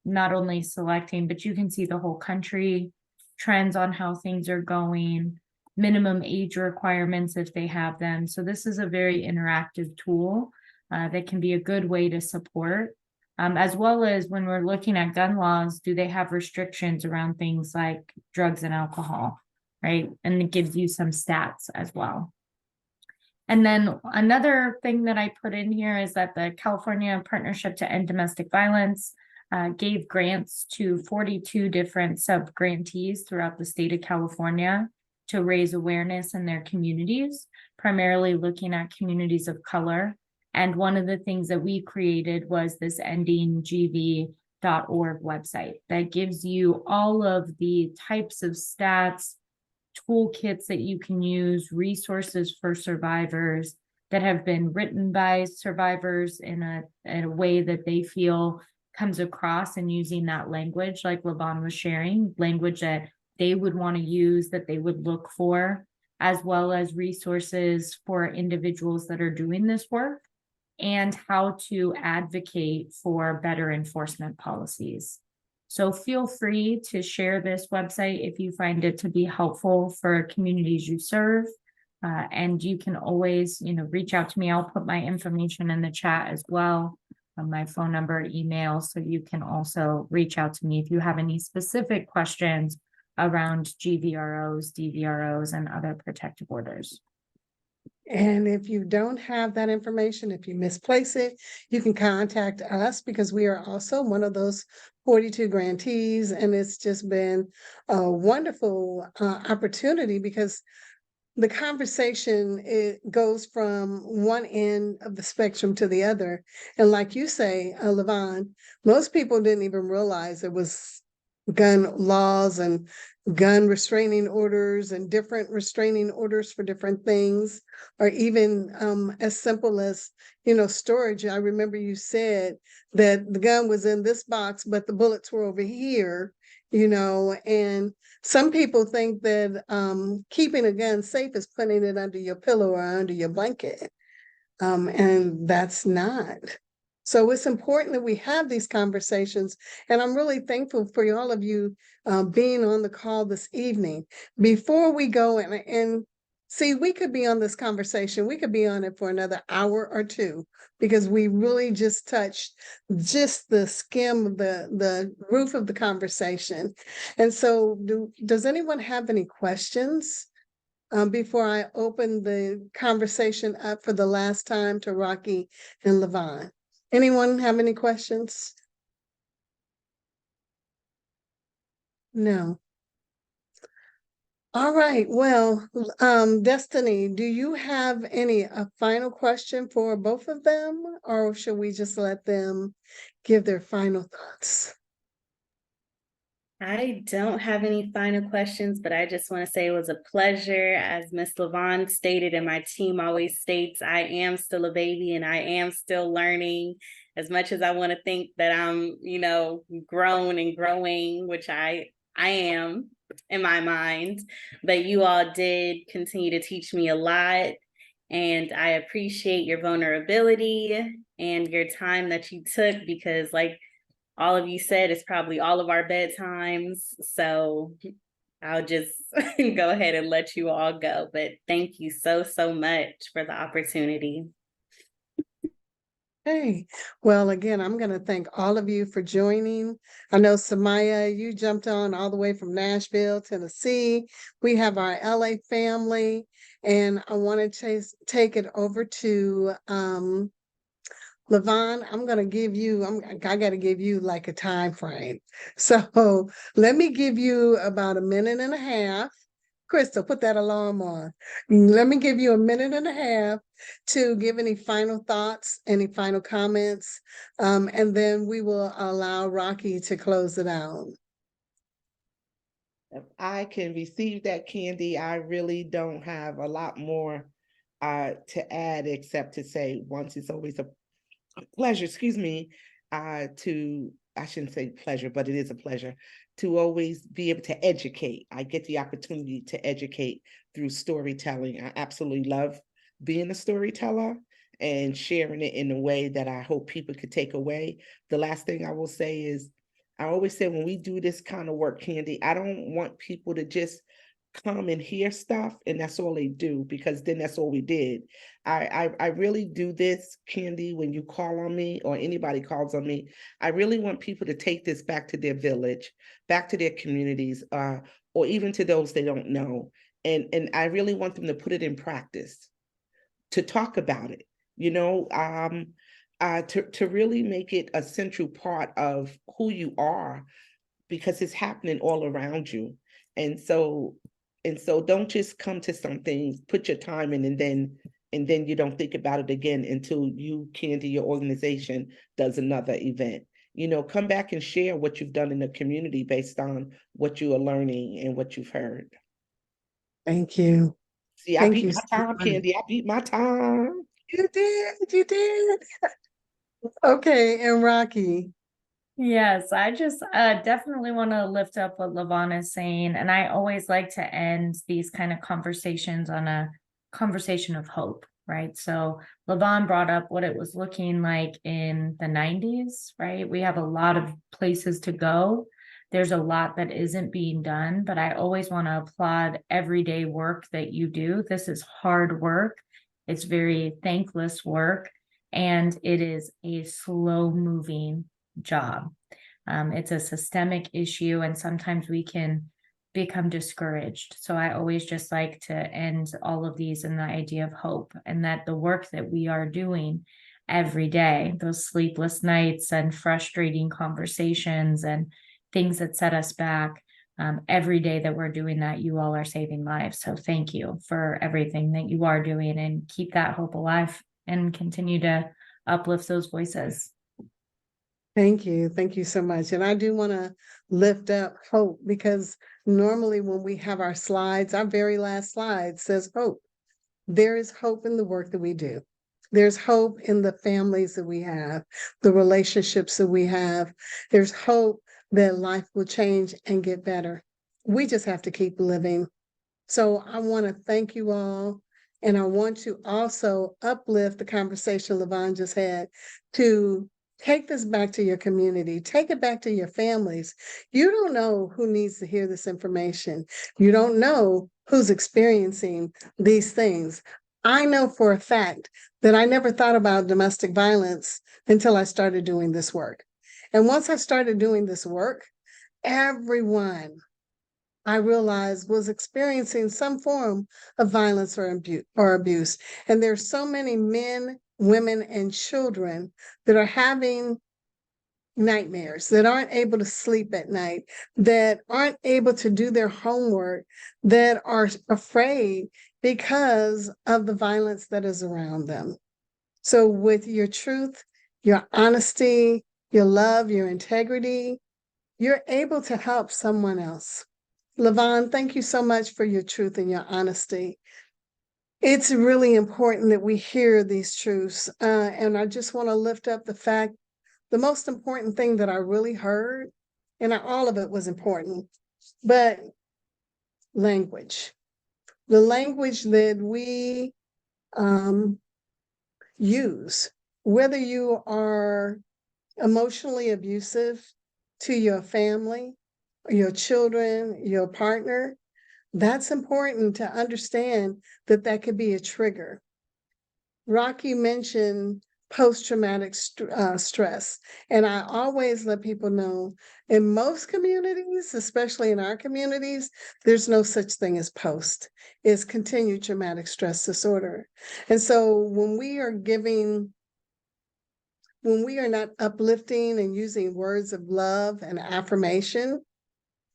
not only selecting, but you can see the whole country, trends on how things are going, minimum age requirements if they have them. So this is a very interactive tool that can be a good way to support, as well as when we're looking at gun laws, do they have restrictions around things like drugs and alcohol, right? And it gives you some stats as well. And then another thing that I put in here is that the California Partnership to End Domestic Violence gave grants to 42 different sub-grantees throughout the state of California to raise awareness in their communities, primarily looking at communities of color. And one of the things that we created was this Ending GV website that gives you all of the types of stats, toolkits that you can use, resources for survivors that have been written by survivors in a way that they feel comes across, and using that language like LaVon was sharing, language that they would want to use, that they would look for, as well as resources for individuals that are doing this work and how to advocate for better enforcement policies. So feel free to share this website if you find it to be helpful for communities you serve. And you can always, reach out to me. I'll put my information in the chat as well, my phone number, email, so you can also reach out to me if you have any specific questions around GVROs, DVROs, and other protective orders. And if you don't have that information, if you misplace it, you can contact us, because we are also one of those 42 grantees. And it's just been a wonderful opportunity, because the conversation, it goes from one end of the spectrum to the other. And like you say, LaVon, most people didn't even realize there was gun laws and gun restraining orders and different restraining orders for different things, or even as simple as, storage. I remember you said that the gun was in this box, but the bullets were over here, and some people think that keeping a gun safe is putting it under your pillow or under your blanket. And that's not. So it's important that we have these conversations. And I'm really thankful for all of you being on the call this evening. Before we go and see, we could be on this conversation, we could be on it for another hour or two, because we really just touched just the skim of the roof of the conversation. And so does anyone have any questions before I open the conversation up for the last time to Rocky and LaVon? Anyone have any questions? No. All right. Well, Destiny, do you have a final question for both of them, or should we just let them give their final thoughts? I don't have any final questions, but I just want to say it was a pleasure. As Miss LaVon stated, and my team always states, I am still a baby and I am still learning. As much as I want to think that I'm, grown and growing, which I am in my mind, but you all did continue to teach me a lot. And I appreciate your vulnerability and your time that you took, because all of you said, it's probably all of our bedtimes. So I'll just go ahead and let you all go. But thank you so, so much for the opportunity. Hey, well, again, I'm going to thank all of you for joining. I know, Samaya, you jumped on all the way from Nashville, Tennessee. We have our LA family, and I want to take it over to LaVon. I'm going to give you, I got to give you like a time frame. So let me give you about a minute and a half. Crystal, put that alarm on. Let me give you a minute and a half to give any final thoughts, any final comments, and then we will allow Rocky to close it out. If I can receive that, Candy, I really don't have a lot more to add, except to say, once, it's always a pleasure, I shouldn't say pleasure, but it is a pleasure to always be able to educate. I get the opportunity to educate through storytelling. I absolutely love being a storyteller and sharing it in a way that I hope people could take away. The last thing I will say is, I always say, when we do this kind of work, Candy, I don't want people to just come and hear stuff and that's all they do, because then that's all we did. I really do this, Candy, when you call on me or anybody calls on me, I really want people to take this back to their village, back to their communities, or even to those they don't know. And I really want them to put it in practice, to talk about it, to really make it a central part of who you are, because it's happening all around you. And so don't just come to something, put your time in, and then you don't think about it again until you, Candy, your organization does another event. come back and share what you've done in the community based on what you are learning and what you've heard. Thank you. See, I Thank beat you my so time, much. Candy. I beat my time. You did. Okay, and Rocky. Yes, I just definitely want to lift up what LaVon is saying. And I always like to end these kind of conversations on a conversation of hope, right? So LaVon brought up what it was looking like in the 90s, right? We have a lot of places to go. There's a lot that isn't being done, but I always want to applaud everyday work that you do. This is hard work. It's very thankless work, and it is a slow moving job. It's a systemic issue, and sometimes we can become discouraged. So I always just like to end all of these in the idea of hope, and that the work that we are doing every day, those sleepless nights and frustrating conversations and things that set us back, every day that we're doing that, you all are saving lives. So thank you for everything that you are doing, and keep that hope alive and continue to uplift those voices. Thank you. Thank you so much. And I do want to lift up hope, because normally when we have our slides, our very last slide says hope. There is hope in the work that we do. There's hope in the families that we have, the relationships that we have. There's hope that life will change and get better. We just have to keep living. So I want to thank you all. And I want to also uplift the conversation LaVon just had, to take this back to your community, take it back to your families. You don't know who needs to hear this information. You don't know who's experiencing these things. I know for a fact that I never thought about domestic violence until I started doing this work. And once I started doing this work, everyone I realized was experiencing some form of violence or abuse. And there's so many men, women, and children that are having nightmares, that aren't able to sleep at night, that aren't able to do their homework, that are afraid because of the violence that is around them. So with your truth, your honesty, your love, your integrity, you're able to help someone else. LaVon, thank you so much for your truth and your honesty. It's really important that we hear these truths. And I just want to lift up the fact, the most important thing that I really heard, and all of it was important, but language. The language that we use, whether you are emotionally abusive to your family, your children, your partner, that's important to understand that that could be a trigger. Rocky mentioned post-traumatic stress, and I always let people know, in most communities, especially in our communities, there's no such thing as post. It's continued traumatic stress disorder. And so when we are not uplifting and using words of love and affirmation,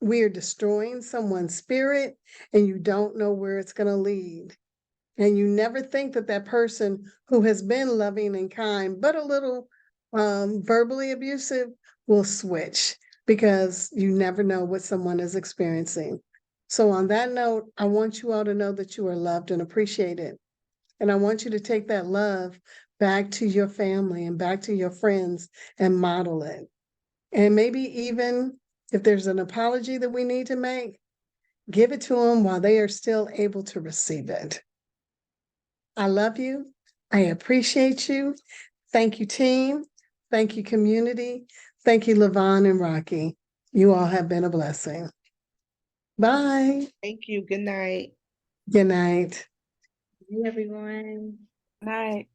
we are destroying someone's spirit, and you don't know where it's going to lead. And you never think that that person who has been loving and kind, but a little verbally abusive, will switch, because you never know what someone is experiencing. So on that note, I want you all to know that you are loved and appreciated. And I want you to take that love back to your family and back to your friends and model it. And maybe even if there's an apology that we need to make, give it to them while they are still able to receive it. I love you. I appreciate you. Thank you, team. Thank you, community. Thank you, LaVon and Rocky. You all have been a blessing. Bye. Thank you. Good night. Good night. Hey, everyone. Night.